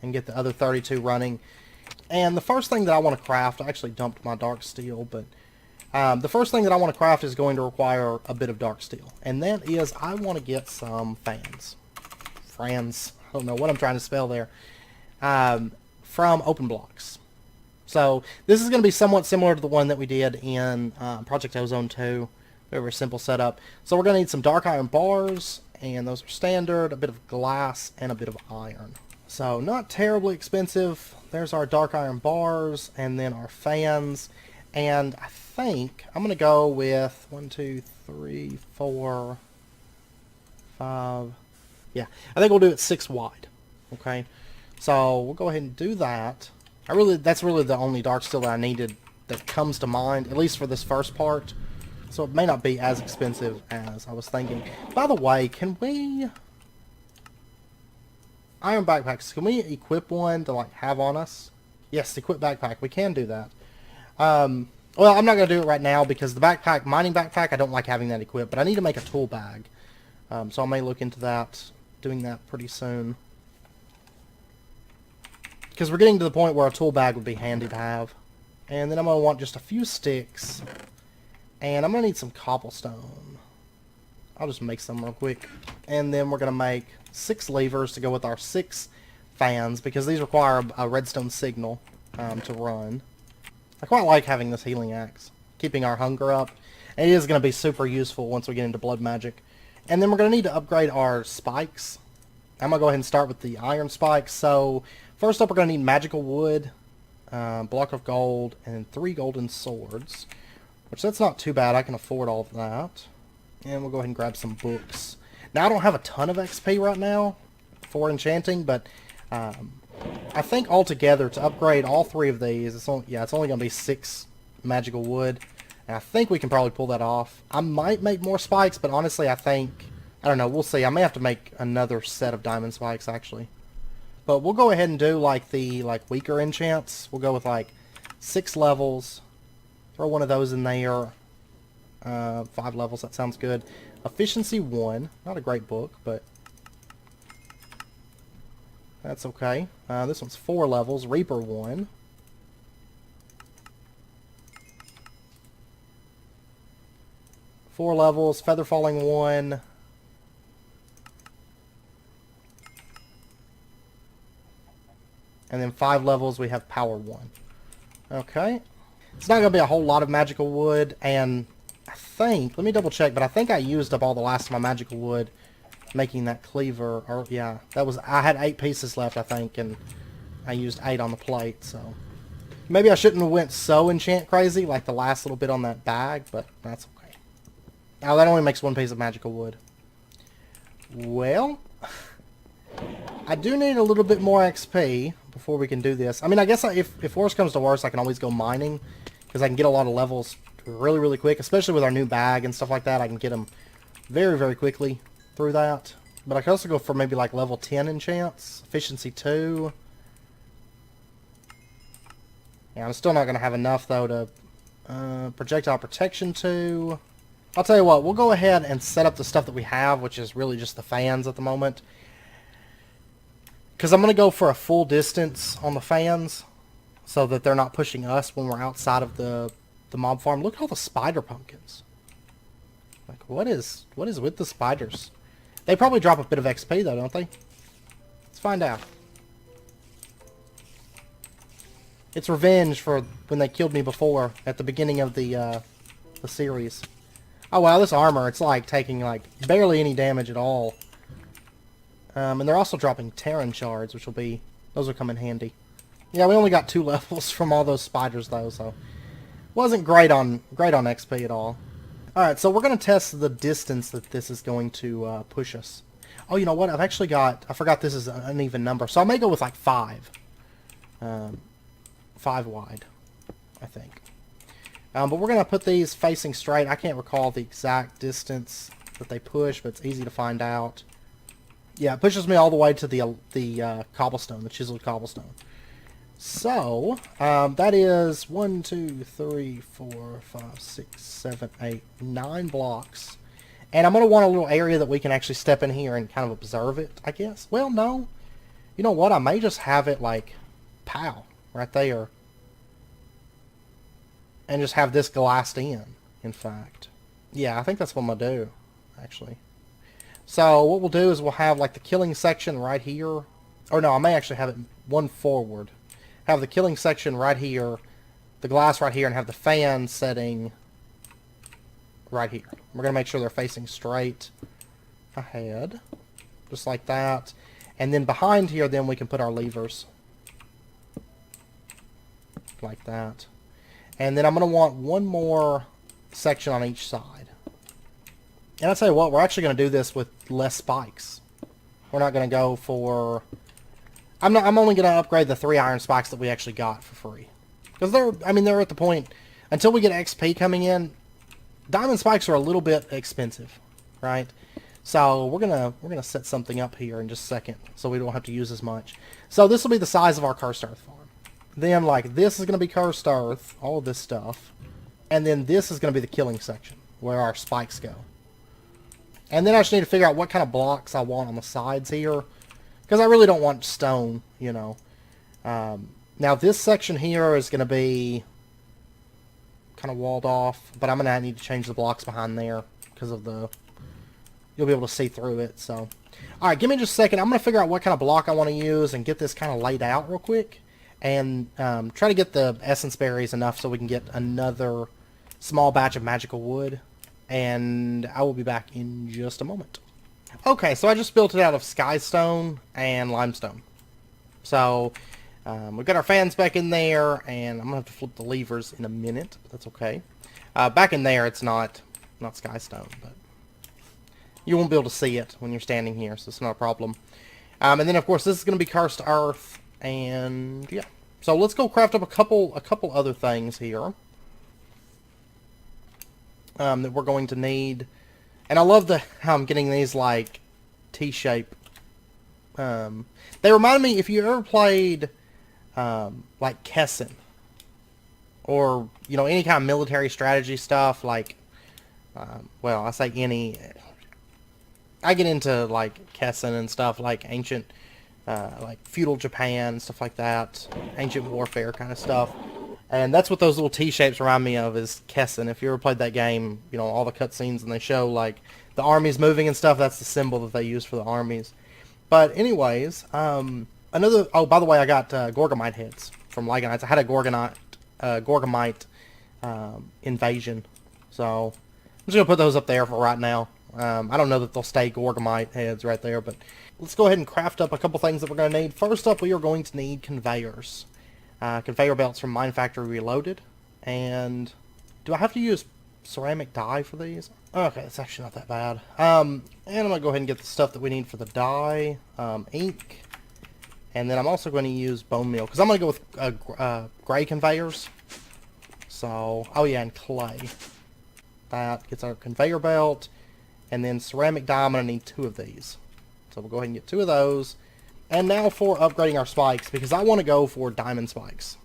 and get the other 32 running. And the first thing that I want to craft, I actually dumped my dark steel, but the first thing that I want to craft is going to require a bit of dark steel. And that is, I want to get some fans. Frans. I don't know what I'm trying to spell there. From open blocks. So this is going to be somewhat similar to the one that we did in Project Ozone 2. Very simple setup. So we're going to need some dark iron bars, and those are standard, a bit of glass, and a bit of iron. So not terribly expensive. There's our dark iron bars, and then our fans. And I think I'm going to go with 1, 2, 3, 4, 5. Yeah, I think we'll do it 6 wide. Okay, so we'll go ahead and do that. That's really the only dark steel that I needed that comes to mind, at least for this first part. So it may not be as expensive as I was thinking. By the way, can we... Iron backpacks, can we equip one to like have on us? Yes, equip backpack. We can do that. Well, I'm not going to do it right now because the backpack, mining backpack, I don't like having that equipped. But I need to make a tool bag. So I may look into that, doing that pretty soon. Because we're getting to the point where a tool bag would be handy to have. And then I'm going to want just a few sticks. And I'm going to need some cobblestone. I'll just make some real quick. And then we're going to make 6 levers to go with our 6 fans, because these require a redstone signal to run. I quite like having this healing axe, keeping our hunger up. And it is going to be super useful once we get into blood magic. And then we're going to need to upgrade our spikes. I'm going to go ahead and start with the iron spikes. So first up, we're going to need magical wood, block of gold, and 3 golden swords. Which, that's not too bad. I can afford all of that. And we'll go ahead and grab some books. Now, I don't have a ton of XP right now for enchanting, but I think altogether to upgrade all 3 of these, it's only going to be 6 magical wood. And I think we can probably pull that off. I might make more spikes, but honestly, I don't know, we'll see. I may have to make another set of diamond spikes, actually. But we'll go ahead and do like the weaker enchants. We'll go with like 6 levels. Throw one of those in there. 5 levels, that sounds good. Efficiency 1. Not a great book, but that's okay. This one's 4 levels. Reaper 1. Four levels. Feather Falling 1. And then 5 levels, we have Power 1. Okay. It's not going to be a whole lot of magical wood, and I think, let me double check, but I think I used up all the last of my magical wood making that cleaver. Or yeah, I had 8 pieces left, I think, and I used 8 on the plate, so maybe I shouldn't have went so enchant crazy like the last little bit on that bag, but that's okay. Now that only makes 1 piece of magical wood. Well, I do need a little bit more XP before we can do this. I mean, I guess if worse comes to worse, I can always go mining, because I can get a lot of levels really, really quick, especially with our new bag and stuff like that. I can get them very, very quickly through that. But I can also go for maybe like level 10 enchants, efficiency 2. Yeah, I'm still not going to have enough, though, to projectile protection 2. I'll tell you what, we'll go ahead and set up the stuff that we have, which is really just the fans at the moment. Because I'm going to go for a full distance on the fans, so that they're not pushing us when we're outside of the mob farm. Look at all the spider pumpkins. Like, what is with the spiders? They probably drop a bit of XP, though, don't they? Let's find out. It's revenge for when they killed me before at the beginning of the series. Oh wow, this armor, it's like taking like barely any damage at all. And they're also dropping Terran shards, which those will come in handy. Yeah, we only got 2 levels from all those spiders though, so wasn't great on XP at all. All right, so we're gonna test the distance that this is going to push us. Oh, you know what? I forgot this is an uneven number, so I may go with like 5. 5 wide, I think. But we're gonna put these facing straight. I can't recall the exact distance that they push, but it's easy to find out. Yeah, it pushes me all the way to the cobblestone, the chiseled cobblestone. So, that is 1, 2, 3, 4, 5, 6, 7, 8, 9 blocks. And I'm going to want a little area that we can actually step in here and kind of observe it, I guess. Well, no. You know what? I may just have it like, pow, right there. And just have this glassed in fact. Yeah, I think that's what I'm going to do, actually. So what we'll do is we'll have like the killing section right here. Or no, I may actually have it one forward. Have the killing section right here, the glass right here, and have the fan setting right here. We're going to make sure they're facing straight ahead, just like that. And then behind here, then we can put our levers, like that. And then I'm going to want one more section on each side. And I'll tell you what, we're actually going to do this with less spikes. We're not going to go for... I'm only going to upgrade the 3 iron spikes that we actually got for free. Because they're at the point, until we get XP coming in, diamond spikes are a little bit expensive, right? So we're gonna set something up here in just a second, so we don't have to use as much. So this will be the size of our cursed earth farm. Then like this is gonna be cursed earth, all of this stuff, and then this is gonna be the killing section where our spikes go. And then I just need to figure out what kind of blocks I want on the sides here, because I really don't want stone, you know. Now this section here is gonna be kind of walled off, but I'm going to need to change the blocks behind there because of the... You'll be able to see through it, so... Alright, give me just a second. I'm going to figure out what kind of block I want to use and get this kind of laid out real quick. And try to get the essence berries enough so we can get another small batch of magical wood. And I will be back in just a moment. Okay, so I just built it out of skystone and limestone. So... we've got our fans back in there, and I'm going to have to flip the levers in a minute, but that's okay. Back in there, it's not skystone, but you won't be able to see it when you're standing here, so it's not a problem. And then, of course, this is going to be cursed earth, and yeah. So let's go craft up a couple other things here that we're going to need. And I love how I'm getting these, like, T-shape. They remind me, if you ever played... like Kessin, or you know, any kind of military strategy stuff, like well, I say any, I get into like Kessin and stuff, like ancient like feudal Japan, stuff like that, ancient warfare kind of stuff, and that's what those little T-shapes remind me of, is Kessin. If you ever played that game, you know, all the cutscenes and they show like the armies moving and stuff, that's the symbol that they use for the armies. But anyways, oh, by the way, I got Gorgomite heads from Ligonites. I had a Gorgomite invasion. So I'm just going to put those up there for right now. I don't know that they'll stay Gorgomite heads right there, but let's go ahead and craft up a couple things that we're going to need. First up, we are going to need conveyors. Conveyor belts from Mine Factory Reloaded. And do I have to use ceramic dye for these? Okay, it's actually not that bad. And I'm going to go ahead and get the stuff that we need for the dye. Ink. And then I'm also going to use bone meal, because I'm going to go with gray conveyors. So, oh yeah, and clay. That gets our conveyor belt. And then ceramic dye, I'm going to need 2 of these. So we'll go ahead and get 2 of those. And now for upgrading our spikes, because I want to go for diamond spikes.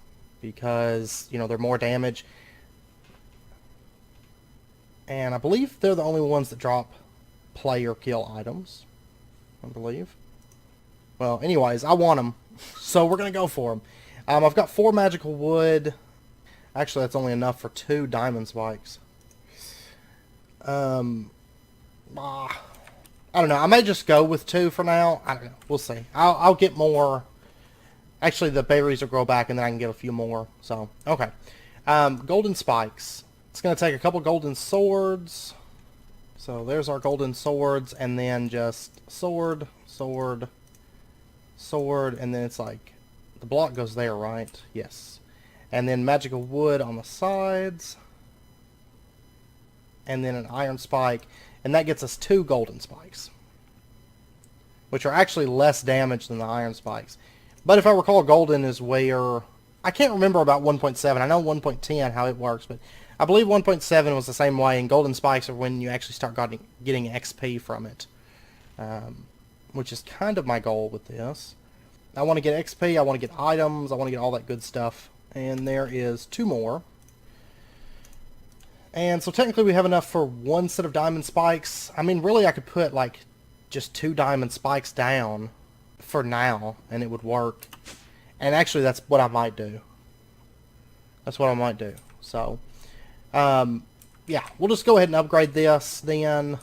Because, you know, they're more damage. And I believe they're the only ones that drop player kill items. I believe. Well, anyways, I want them, so we're going to go for them. I've got 4 magical wood. Actually, that's only enough for 2 diamond spikes. I don't know. I may just go with 2 for now. I don't know. We'll see. I'll get more. Actually, the berries will grow back, and then I can get a few more. So, okay. Golden spikes. It's going to take a couple golden swords. So, there's our golden swords, and then just sword, sword, sword, and then it's like the block goes there, right? Yes. And then magical wood on the sides, and then an iron spike, and that gets us 2 golden spikes, which are actually less damage than the iron spikes. But if I recall, golden is where... I can't remember about 1.7. I know 1.10 how it works, but I believe 1.7 was the same way, and golden spikes are when you actually start getting XP from it. Which is kind of my goal with this. I want to get XP, I want to get items, I want to get all that good stuff. And there is 2 more. And so technically we have enough for one set of diamond spikes. I mean, really I could put like just 2 diamond spikes down for now and it would work. And actually that's what I might do. That's what I might do. So, yeah, we'll just go ahead and upgrade this then.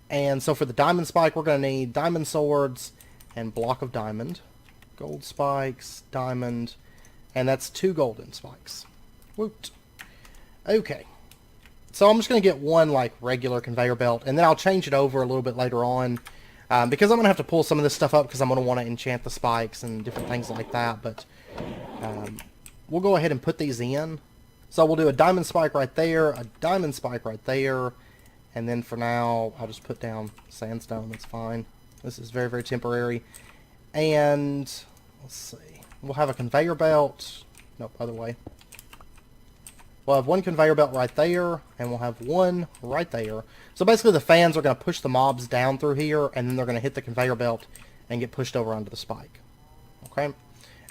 And so for the diamond spike, we're going to need diamond swords and block of diamond. Gold spikes, diamond, and that's 2 golden spikes. Woot. Okay. So I'm just going to get one like regular conveyor belt, and then I'll change it over a little bit later on. Because I'm going to have to pull some of this stuff up because I'm going to want to enchant the spikes and different things like that. But we'll go ahead and put these in. So we'll do a diamond spike right there, a diamond spike right there, and then for now I'll just put down sandstone. That's fine. This is very, very temporary. And let's see. We'll have a conveyor belt. Nope, other way. We'll have one conveyor belt right there, and we'll have one right there. So basically the fans are going to push the mobs down through here, and then they're going to hit the conveyor belt and get pushed over onto the spike. Okay?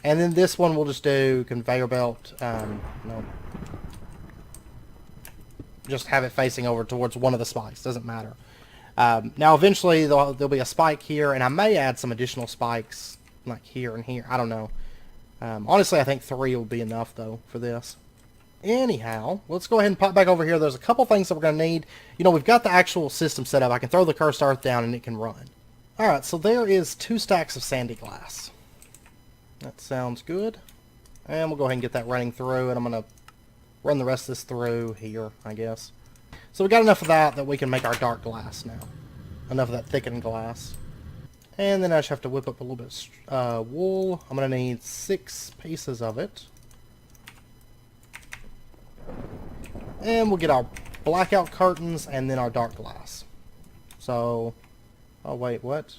And then this one we'll just do conveyor belt. No. Just have it facing over towards one of the spikes. Doesn't matter. Now eventually there'll be a spike here, and I may add some additional spikes like here and here. I don't know. Honestly, I think 3 will be enough, though, for this. Anyhow, let's go ahead and pop back over here. There's a couple things that we're going to need. You know, we've got the actual system set up. I can throw the cursed earth down and it can run. Alright, so there is 2 stacks of sandy glass. That sounds good. And we'll go ahead and get that running through, and I'm going to run the rest of this through here, I guess. So we got enough of that we can make our dark glass now. Enough of that thickened glass. And then I just have to whip up a little bit of wool. I'm going to need 6 pieces of it. And we'll get our blackout curtains and then our dark glass. So, oh wait, what?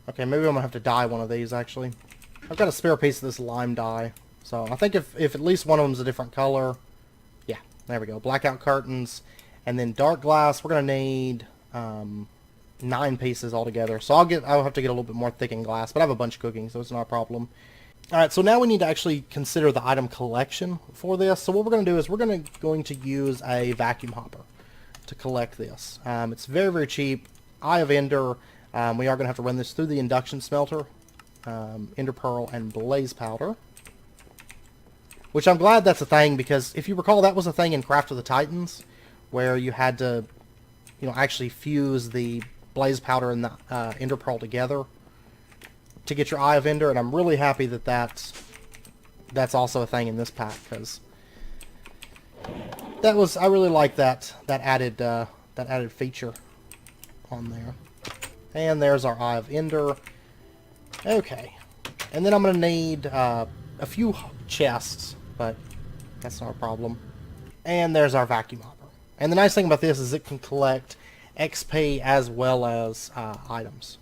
Okay, maybe I'm going to have to dye one of these actually. I've got a spare piece of this lime dye. So I think if at least one of them is a different color. Yeah, there we go. Blackout curtains. And then dark glass, we're going to need 9 pieces altogether. So I'll have to get a little bit more thickened glass, but I have a bunch cooking, so it's not a problem. Alright, so now we need to actually consider the item collection for this. So what we're going to do is we're going to use a vacuum hopper to collect this. It's very, very cheap. Eye of Ender. We are going to have to run this through the induction smelter. Ender Pearl and Blaze Powder. Which I'm glad that's a thing, because if you recall, that was a thing in Craft of the Titans, where you had to, you know, actually fuse the Blaze Powder and the Ender Pearl together to get your Eye of Ender, and I'm really happy that that's also a thing in this pack, because I really like that added feature on there. And there's our Eye of Ender. Okay, and then I'm gonna need a few chests, but that's not a problem. And there's our vacuum hopper. And the nice thing about this is it can collect XP as well as items.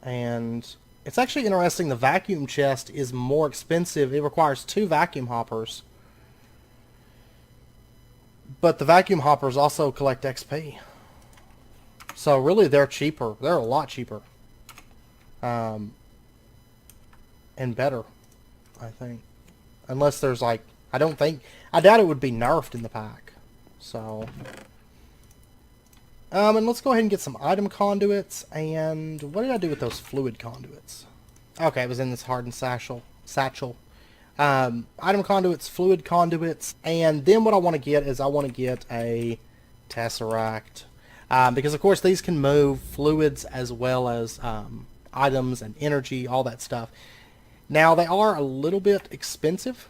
And it's actually interesting, the vacuum chest is more expensive. It requires 2 vacuum hoppers. But the vacuum hoppers also collect XP. So really they're cheaper. They're a lot cheaper. And better, I think. Unless there's like, I doubt it would be nerfed in the pack. So, and let's go ahead and get some item conduits. And what did I do with those fluid conduits? Okay, it was in this hardened satchel. Item conduits, fluid conduits, and then what I want to get is I want to get a tesseract. Because of course these can move fluids as well as items and energy, all that stuff. Now they are a little bit expensive.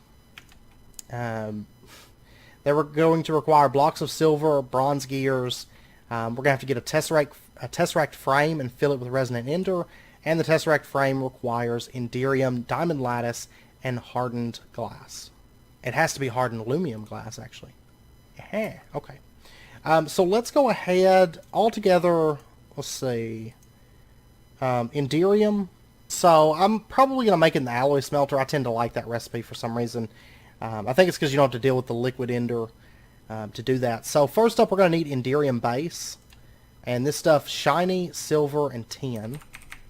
They were going to require blocks of silver, bronze gears. We're going to have to get a tesseract frame and fill it with resonant ender. And the tesseract frame requires enderium, diamond lattice, and hardened glass. It has to be hardened aluminum glass, actually. Yeah, okay. So let's go ahead altogether. Let's see. Enderium. So I'm probably going to make it in the alloy smelter. I tend to like that recipe for some reason. I think it's because you don't have to deal with the liquid ender to do that. So first up, we're going to need enderium base. And this stuff, shiny, silver, and tin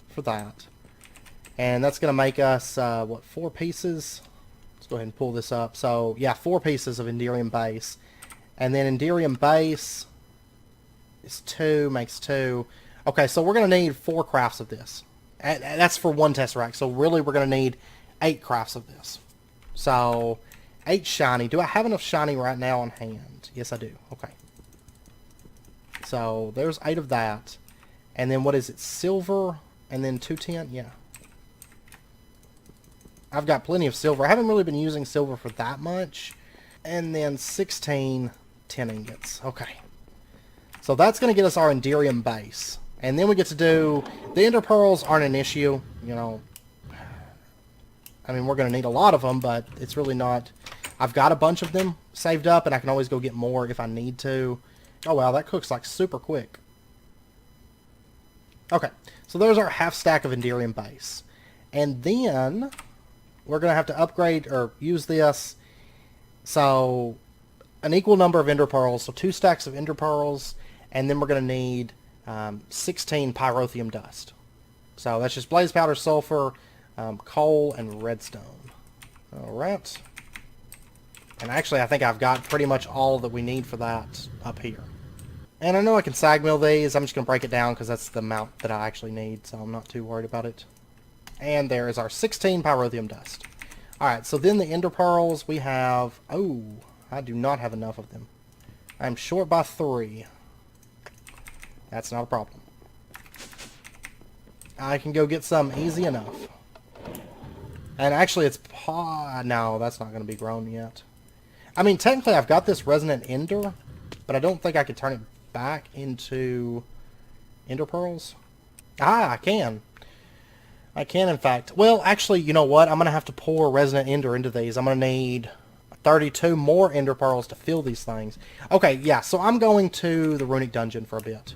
for that. And that's going to make us, 4 pieces? Let's go ahead and pull this up. So, yeah, 4 pieces of enderium base. And then Enderium base is 2, makes 2. Okay, so we're going to need 4 crafts of this. And that's for 1 Tesseract. So really we're going to need 8 crafts of this. So 8 shiny. Do I have enough shiny right now on hand? Yes, I do. Okay. So there's 8 of that. And then what is it? Silver and then 210? Yeah. I've got plenty of silver. I haven't really been using silver for that much. And then 16 10 ingots. Okay. So that's going to get us our Enderium base. And then we get to do... The Ender Pearls aren't an issue. You know, I mean, we're going to need a lot of them, but it's really not... I've got a bunch of them saved up, and I can always go get more if I need to. Oh, wow, that cooks like super quick. Okay, so there's our half stack of Enderium base. And then we're going to have to upgrade or use this. So an equal number of Ender Pearls, so 2 stacks of Ender Pearls, and then we're going to need 16 Pyrotheum dust. So that's just blaze powder, sulfur, coal, and redstone. Alright. And actually I think I've got pretty much all that we need for that up here. And I know I can sag mill these. I'm just going to break it down because that's the amount that I actually need, so I'm not too worried about it. And there is our 16 Pyrotheum dust. Alright, so then the Ender Pearls we have... Oh, I do not have enough of them. I'm short by 3. That's not a problem. I can go get some easy enough. And actually it's... No, that's not going to be grown yet. I mean, technically I've got this Resonant Ender, but I don't think I could turn it back into Ender Pearls. Ah, I can. I can, in fact. Well, actually, you know what? I'm going to have to pour Resonant Ender into these. I'm going to need 32 more Ender Pearls to fill these things. Okay, yeah, so I'm going to the Runic Dungeon for a bit.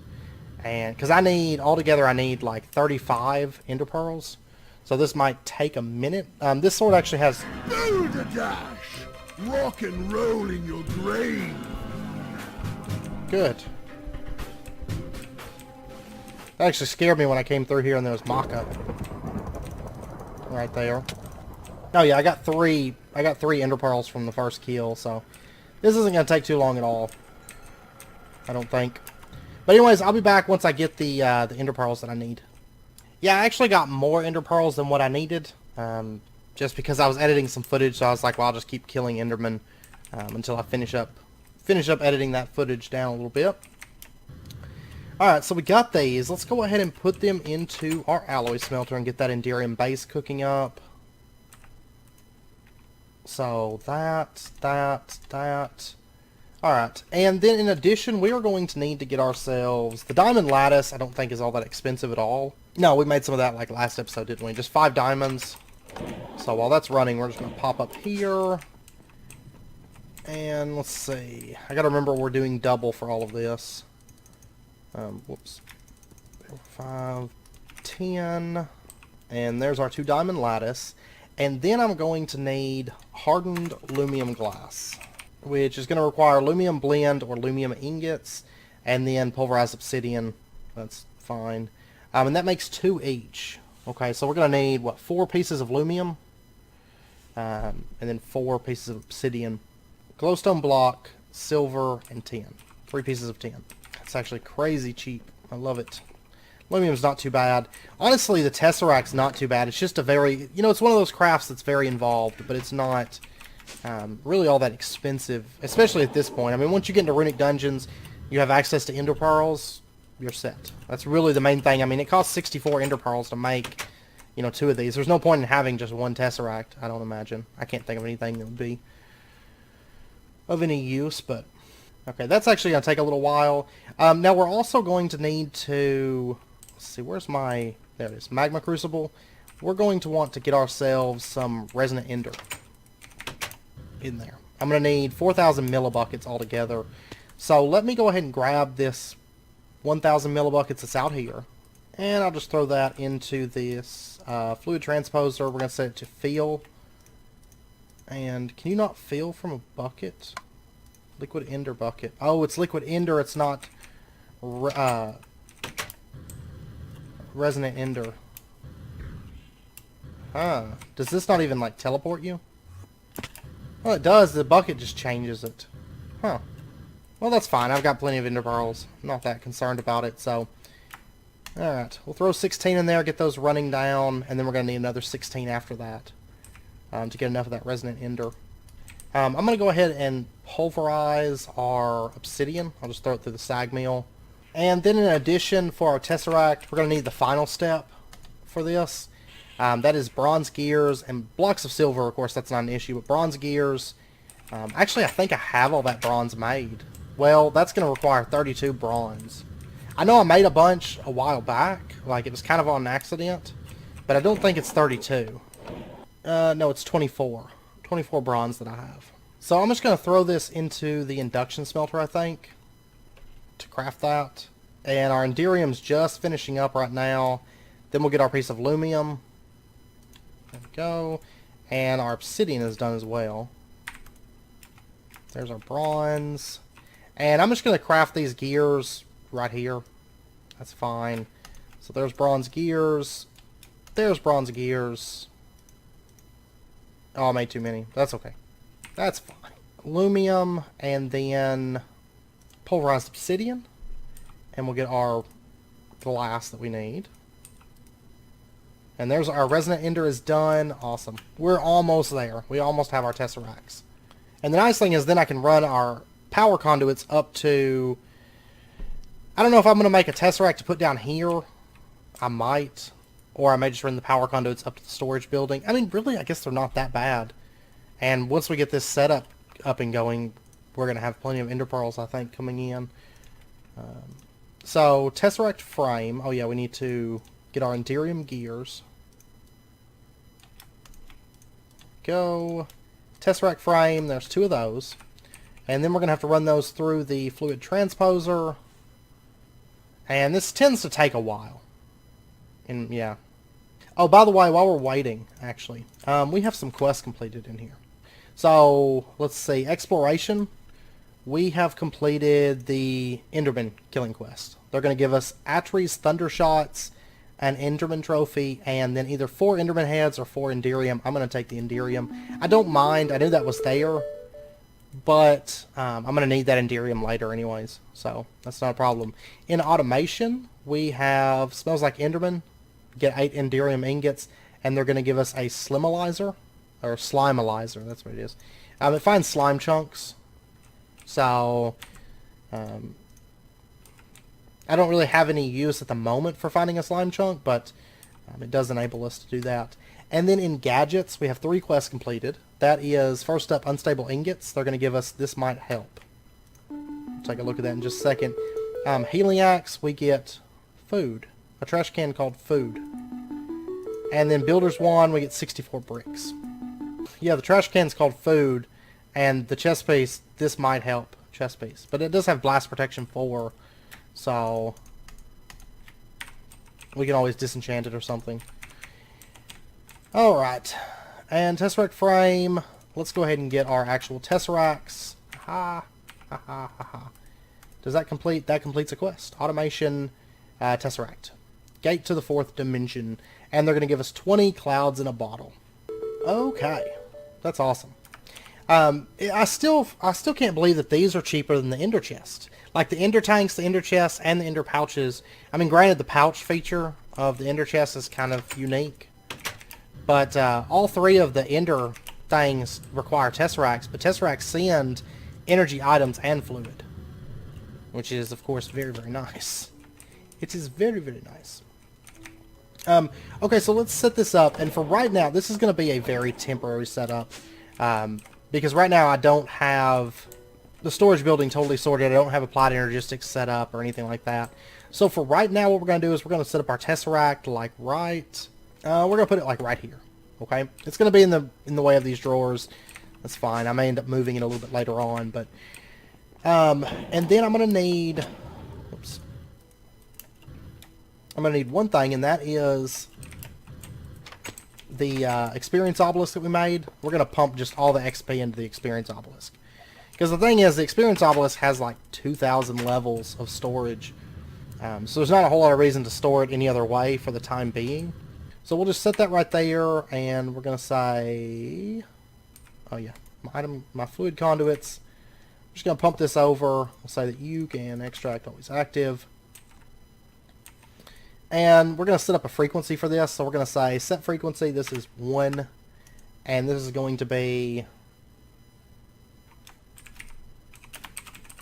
And because I need, altogether, I need like 35 Ender Pearls. So this might take a minute. This sword actually has... Boulder Dash! Rock and roll in your grave! Good. That actually scared me when I came through here and there was Maka. Right there. Oh yeah, I got three Ender Pearls from the first kill, so this isn't going to take too long at all. I don't think. But anyways, I'll be back once I get the Ender Pearls that I need. Yeah, I actually got more Ender Pearls than what I needed. Just because I was editing some footage, so I was like, well, I'll just keep killing Endermen until I finish up editing that footage down a little bit. Alright, so we got these. Let's go ahead and put them into our alloy smelter and get that Enderium base cooking up. So that. Alright, and then in addition, we are going to need to get ourselves... The diamond lattice, I don't think is all that expensive at all. No, we made some of that like last episode, didn't we? Just 5 diamonds. So while that's running, we're just going to pop up here. And let's see. I gotta remember we're doing double for all of this. Whoops. 5, 10. And there's our 2 diamond lattice. And then I'm going to need hardened lumium glass, which is going to require lumium blend or lumium ingots, and then pulverized obsidian. That's fine. And that makes 2 each. Okay, so we're going to need, what, 4 pieces of lumium? And then 4 pieces of obsidian. Glowstone block, silver, and 10. 3 pieces of 10. That's actually crazy cheap. I love it. Lumium's not too bad. Honestly, the Tesseract's not too bad. It's just a very... You know, it's one of those crafts that's very involved, but it's not really all that expensive, especially at this point. I mean, once you get into Runic Dungeons, you have access to Ender Pearls, you're set. That's really the main thing. I mean, it costs 64 Ender Pearls to make, you know, 2 of these. There's no point in having just 1 Tesseract, I don't imagine. I can't think of anything that would be of any use, but... Okay, that's actually going to take a little while. Now, we're also going to need to... Let's see, where's my... There it is, Magma Crucible. We're going to want to get ourselves some Resonant Ender in there. I'm going to need 4,000 millibuckets altogether. So let me go ahead and grab this 1,000 millibuckets that's out here. And I'll just throw that into this fluid transposer. We're going to set it to fill. And can you not fill from a bucket? Liquid Ender bucket. Oh, it's Liquid Ender. It's not Resonant Ender. Huh. Does this not even, like, teleport you? Well, it does. The bucket just changes it. Huh. Well, that's fine. I've got plenty of ender pearls. I'm not that concerned about it, so... Alright, we'll throw 16 in there, get those running down, and then we're going to need another 16 after that to get enough of that resonant ender. I'm going to go ahead and pulverize our obsidian. I'll just throw it through the sag mill. And then in addition, for our tesseract, we're going to need the final step for this. That is bronze gears and blocks of silver. Of course, that's not an issue, but bronze gears. Actually, I think I have all that bronze made. Well, that's going to require 32 bronze. I know I made a bunch a while back, like it was kind of on accident, but I don't think it's 32. No, it's 24. 24 bronze that I have. So I'm just going to throw this into the induction smelter, I think, to craft that. And our Enderium's just finishing up right now. Then we'll get our piece of lumium. There we go. And our obsidian is done as well. There's our bronze. And I'm just going to craft these gears right here. That's fine. So there's bronze gears. There's bronze gears. Oh, I made too many. That's okay. That's fine. Lumium and then pulverized obsidian. And we'll get our glass that we need. And there's our resonant ender is done. Awesome. We're almost there. We almost have our tesseracts. And the nice thing is then I can run our power conduits up to... I don't know if I'm going to make a tesseract to put down here. I might. Or I may just run the power conduits up to the storage building. I mean, really, I guess they're not that bad. And once we get this setup up and going, we're going to have plenty of ender pearls, I think, coming in. So, tesseract frame. Oh, yeah, we need to get our Enderium gears. Go. Tesseract frame. There's 2 of those. And then we're going to have to run those through the fluid transposer. And this tends to take a while. And yeah. Oh, by the way, while we're waiting, actually, we have some quests completed in here. So, let's see. Exploration. We have completed the Enderman killing quest. They're going to give us Atri's Thunder Shots, an Enderman trophy, and then either 4 Enderman heads or 4 Enderium. I'm going to take the Enderium. I don't mind. I knew that was there. But I'm going to need that Enderium later anyways, so that's not a problem. In automation, we have Smells Like Enderman. Get 8 Enderium ingots, and they're going to give us a Slimalizer, or Slimalizer, that's what it is. It finds slime chunks, so I don't really have any use at the moment for finding a slime chunk, but it does enable us to do that. And then in gadgets, we have 3 quests completed. That is, first up, Unstable Ingots. They're going to give us This Might Help. We'll take a look at that in just a second. Healing Axe, we get food. A trash can called food. And then Builder's Wand, we get 64 bricks. Yeah, the trash can's called food. And the chest piece, This Might Help chest piece. But it does have Blast Protection 4. So we can always disenchant it or something. Alright, and Tesseract frame, let's go ahead and get our actual Tesseracts. Ha, ha, ha, ha, ha. Does that complete? That completes a quest. Automation, Tesseract. Gate to the 4th dimension, and they're going to give us 20 clouds in a bottle. Okay, that's awesome. I still can't believe that these are cheaper than the Ender chest. Like the Ender tanks, the Ender chests, and the Ender pouches. I mean, granted, the pouch feature of the Ender chest is kind of unique. But all 3 of the Ender things require Tesseracts, but Tesseracts send energy items and fluid. Which is, of course, very, very nice. It is very, very nice. Okay, so let's set this up, and for right now, this is going to be a very temporary setup. Because right now I don't have the storage building totally sorted. I don't have applied energistics set up or anything like that. So for right now, what we're going to do is we're going to set up our Tesseract like right... we're going to put it like right here, okay? It's going to be in the way of these drawers. That's fine. I may end up moving it a little bit later on, but... and then I'm going to need... Oops. I'm going to need one thing, and that is the experience obelisk that we made. We're going to pump just all the XP into the experience obelisk. Because the thing is, the experience obelisk has like 2,000 levels of storage. So there's not a whole lot of reason to store it any other way for the time being. So we'll just set that right there, and we're going to say, oh yeah, my fluid conduits, Just going to pump this over. We'll say that you can extract always active. And we're going to set up a frequency for this. So we're going to say set frequency. This is 1. And this is going to be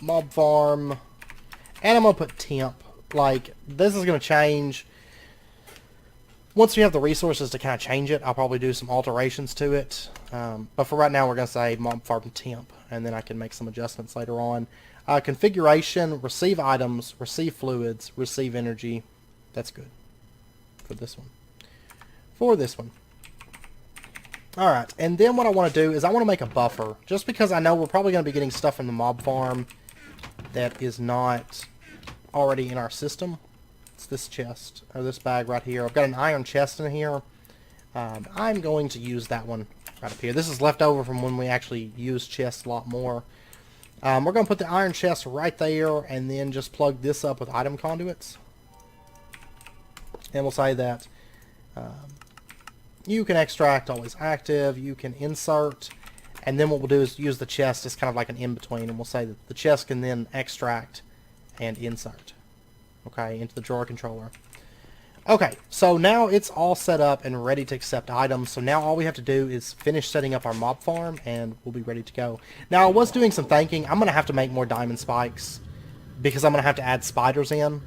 mob farm. And I'm going to put temp. Like, this is going to change. Once we have the resources to kind of change it, I'll probably do some alterations to it. But for right now, we're going to say mob farm temp. And then I can make some adjustments later on. Configuration, receive items, receive fluids, receive energy. That's good for this one. For this one. Alright, and then what I want to do is I want to make a buffer. Just because I know we're probably going to be getting stuff in the mob farm that is not already in our system. It's this chest, or this bag right here. I've got an iron chest in here. I'm going to use that one right up here. This is left over from when we actually used chests a lot more. We're going to put the iron chest right there and then just plug this up with item conduits. And we'll say that you can extract always active, you can insert, and then what we'll do is use the chest as kind of like an in-between, and we'll say that the chest can then extract and insert, okay, into the drawer controller. Okay, so now it's all set up and ready to accept items, so now all we have to do is finish setting up our mob farm, and we'll be ready to go. Now, I was doing some thinking. I'm going to have to make more diamond spikes, because I'm going to have to add spiders in.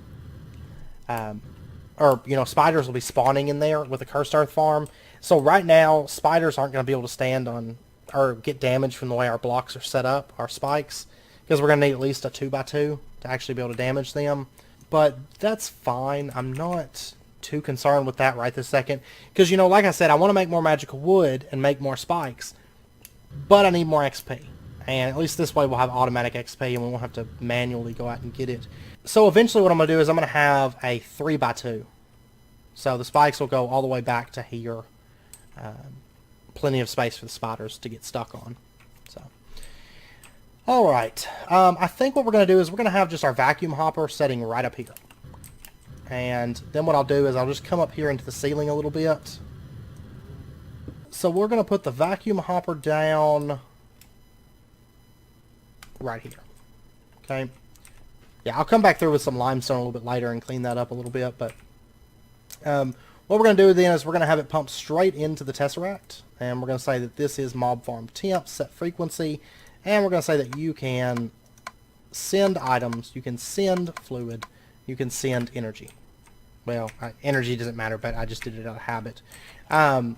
Or, you know, spiders will be spawning in there with a cursed earth farm. So right now, spiders aren't going to be able to stand on, or get damaged from the way our blocks are set up, our spikes, because we're going to need at least a 2x2 to actually be able to damage them. But that's fine. I'm not too concerned with that right this second. Because, you know, like I said, I want to make more magical wood and make more spikes. But I need more XP. And at least this way we'll have automatic XP and we won't have to manually go out and get it. So eventually what I'm going to do is I'm going to have a 3x2. So the spikes will go all the way back to here. Plenty of space for the spiders to get stuck on. So, alright. I think what we're going to do is we're going to have just our vacuum hopper setting right up here. And then what I'll do is I'll just come up here into the ceiling a little bit. So we're going to put the vacuum hopper down right here. Okay. Yeah, I'll come back through with some limestone a little bit later and clean that up a little bit. But what we're going to do then is we're going to have it pump straight into the Tesseract. And we're going to say that this is mob farm temp, set frequency. And we're going to say that you can send items, you can send fluid, you can send energy. Well, energy doesn't matter, but I just did it out of habit. And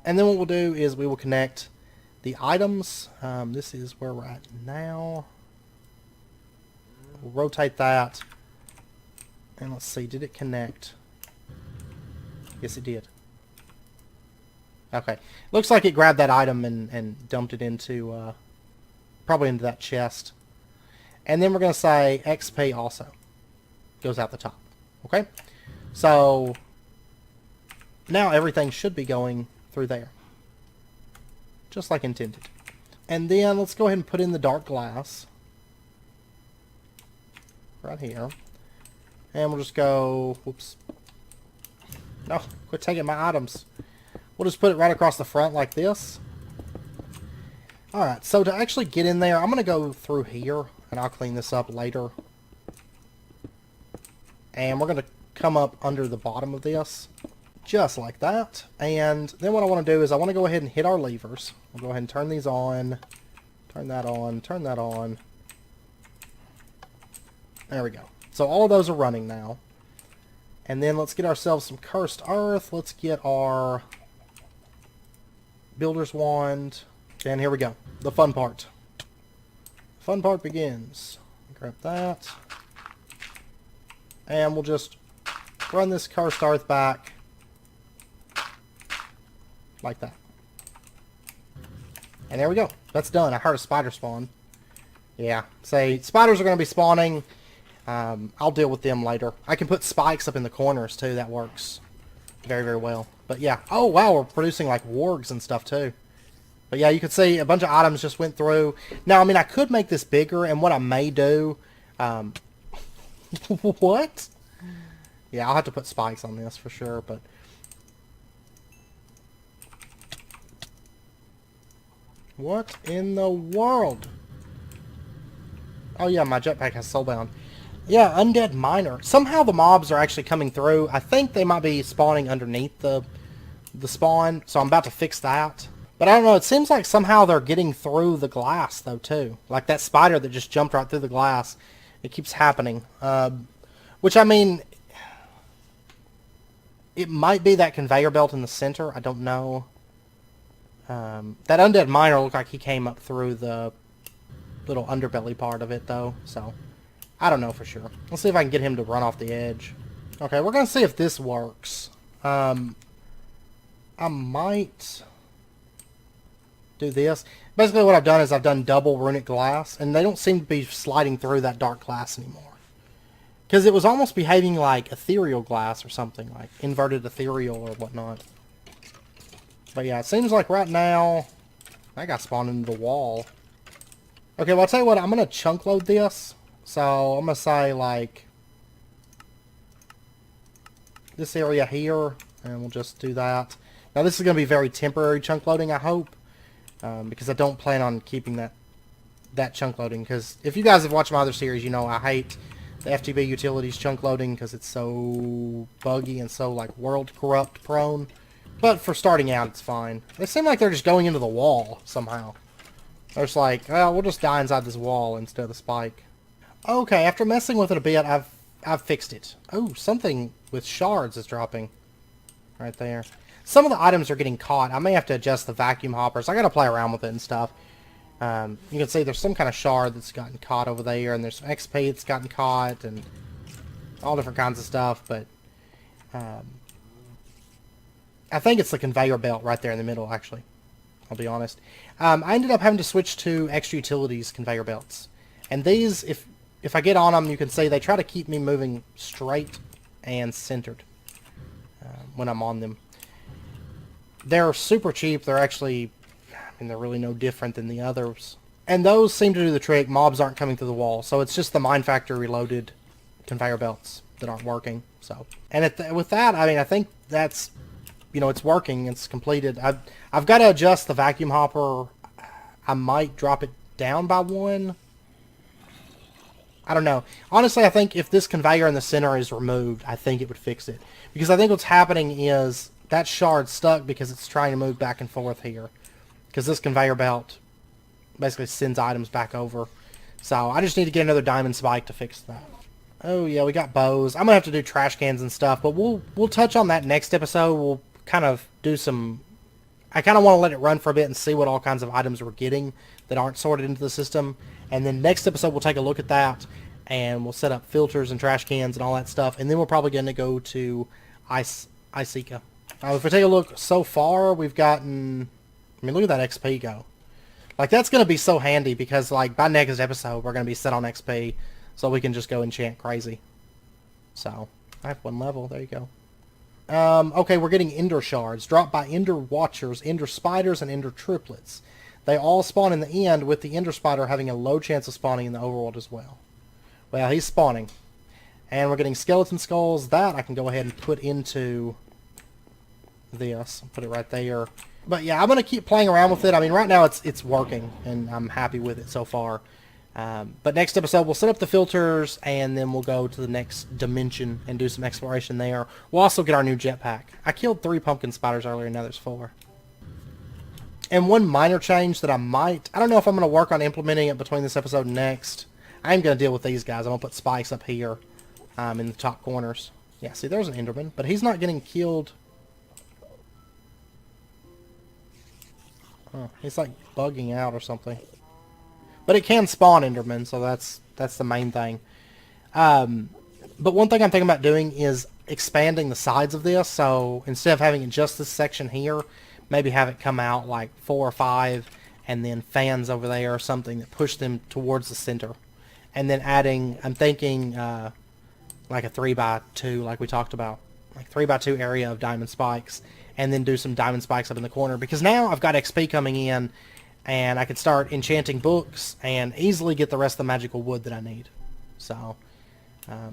then what we'll do is we will connect the items. This is where we're at now. We'll rotate that. And let's see, did it connect? Yes, it did. Okay. Looks like it grabbed that item and dumped it into, probably into that chest. And then we're going to say XP also goes out the top. Okay? So, now everything should be going through there. Just like intended. And then let's go ahead and put in the dark glass. Right here. And we'll just go, whoops. No, quit taking my items. We'll just put it right across the front like this. Alright, so to actually get in there, I'm going to go through here, and I'll clean this up later. And we're going to come up under the bottom of this, just like that. And then what I want to do is I want to go ahead and hit our levers. We'll go ahead and turn these on, turn that on, turn that on. There we go. So all of those are running now. And then let's get ourselves some cursed earth. Let's get our builder's wand. And here we go. The fun part. The fun part begins. Grab that. And we'll just run this cursed earth back. Like that. And there we go. That's done. I heard a spider spawn. Yeah. Say, spiders are going to be spawning. I'll deal with them later. I can put spikes up in the corners too. That works very, very well. But yeah. Oh, wow. We're producing like wargs and stuff too. But yeah, you can see a bunch of items just went through. Now, I mean, I could make this bigger. And what I may do... what? Yeah, I'll have to put spikes on this for sure. But what in the world? Oh yeah, my jetpack has soulbound. Yeah, undead miner. Somehow the mobs are actually coming through. I think they might be spawning underneath the spawn, so I'm about to fix that. But I don't know, it seems like somehow they're getting through the glass, though, too. Like that spider that just jumped right through the glass. It keeps happening. Which, I mean, it might be that conveyor belt in the center. I don't know. That undead miner looked like he came up through the little underbelly part of it, though. So, I don't know for sure. Let's see if I can get him to run off the edge. Okay, we're going to see if this works. I might do this. Basically what I've done is I've done double runic glass, and they don't seem to be sliding through that dark glass anymore. Because it was almost behaving like ethereal glass or something, like inverted ethereal or whatnot. But yeah, it seems like right now, that guy spawned into the wall. Okay, well I'll tell you what, I'm going to chunk load this. So I'm going to say like this area here, and we'll just do that. Now this is going to be very temporary chunk loading, I hope. Because I don't plan on keeping that chunk loading. Because if you guys have watched my other series, you know I hate the FTB utilities chunk loading because it's so buggy and so like world corrupt prone. But for starting out, it's fine. They seem like they're just going into the wall somehow. They're just like, well, we'll just die inside this wall instead of the spike. Okay, after messing with it a bit, I've fixed it. Oh, something with shards is dropping right there. Some of the items are getting caught. I may have to adjust the vacuum hoppers. I gotta play around with it and stuff. You can see there's some kind of shard that's gotten caught over there, and there's some XP that's gotten caught, and all different kinds of stuff, but I think it's the conveyor belt right there in the middle, actually. I'll be honest. I ended up having to switch to extra utilities conveyor belts. And these, if I get on them, you can see they try to keep me moving straight and centered when I'm on them. They're super cheap. They're actually, I mean, they're really no different than the others. And those seem to do the trick. Mobs aren't coming through the wall. So it's just the Mine Factory Reloaded conveyor belts that aren't working. So, and with that, I mean, I think that's, you know, it's working. It's completed. I've got to adjust the vacuum hopper. I might drop it down by one. I don't know. Honestly, I think if this conveyor in the center is removed, I think it would fix it. Because I think what's happening is that shard's stuck because it's trying to move back and forth here. Because this conveyor belt basically sends items back over. So I just need to get another diamond spike to fix that. Oh yeah, we got bows. I'm going to have to do trash cans and stuff, but we'll touch on that next episode. We'll kind of do some... I kind of want to let it run for a bit and see what all kinds of items we're getting that aren't sorted into the system. And then next episode we'll take a look at that, and we'll set up filters and trash cans and all that stuff. And then we're probably going to go to Isika. If we take a look so far, we've gotten... I mean, look at that XP go. Like, that's going to be so handy because, like, by next episode, we're going to be set on XP, so we can just go enchant crazy. So, I have one level. There you go. Okay, we're getting Ender Shards, dropped by Ender Watchers, Ender Spiders, and Ender Triplets. They all spawn in the end, with the Ender Spider having a low chance of spawning in the overworld as well. Well, he's spawning. And we're getting Skeleton Skulls. That I can go ahead and put into this. I'll put it right there. But yeah, I'm going to keep playing around with it. I mean, right now it's working, and I'm happy with it so far. But next episode, we'll set up the filters, and then we'll go to the next dimension and do some exploration there. We'll also get our new jetpack. I killed 3 pumpkin spiders earlier, now there's 4. And one minor change that I don't know if I'm going to work on implementing it between this episode and next. I am going to deal with these guys. I'm going to put spikes up here in the top corners. Yeah, see, there's an Enderman, but he's not getting killed. Oh, he's like bugging out or something. But it can spawn Endermen, so that's the main thing. But one thing I'm thinking about doing is expanding the sides of this. So instead of having it just this section here, maybe have it come out like 4 or 5, and then fans over there or something that push them towards the center. And then adding, I'm thinking like a 3x2, like we talked about, like 3x2 area of diamond spikes, and then do some diamond spikes up in the corner. Because now I've got XP coming in, and I can start enchanting books and easily get the rest of the magical wood that I need. So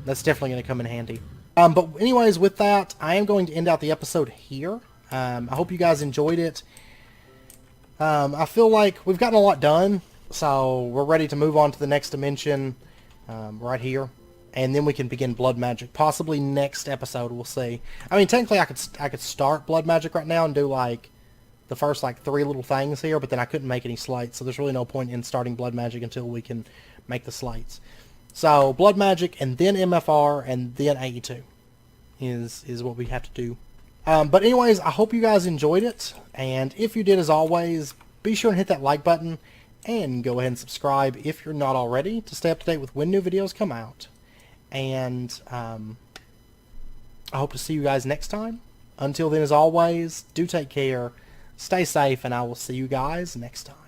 that's definitely going to come in handy. But anyways, with that, I am going to end out the episode here. I hope you guys enjoyed it. I feel like we've gotten a lot done. So we're ready to move on to the next dimension right here. And then we can begin blood magic. Possibly next episode, we'll see. I mean, technically I could start blood magic right now and do like the first like 3 little things here, but then I couldn't make any slates, so there's really no point in starting blood magic until we can make the slates. So blood magic and then MFR and then AE2 is what we have to do. But anyways, I hope you guys enjoyed it, and if you did, as always, be sure and hit that like button and go ahead and subscribe if you're not already to stay up to date with when new videos come out. And I hope to see you guys next time. Until then, as always, do take care, stay safe, and I will see you guys next time.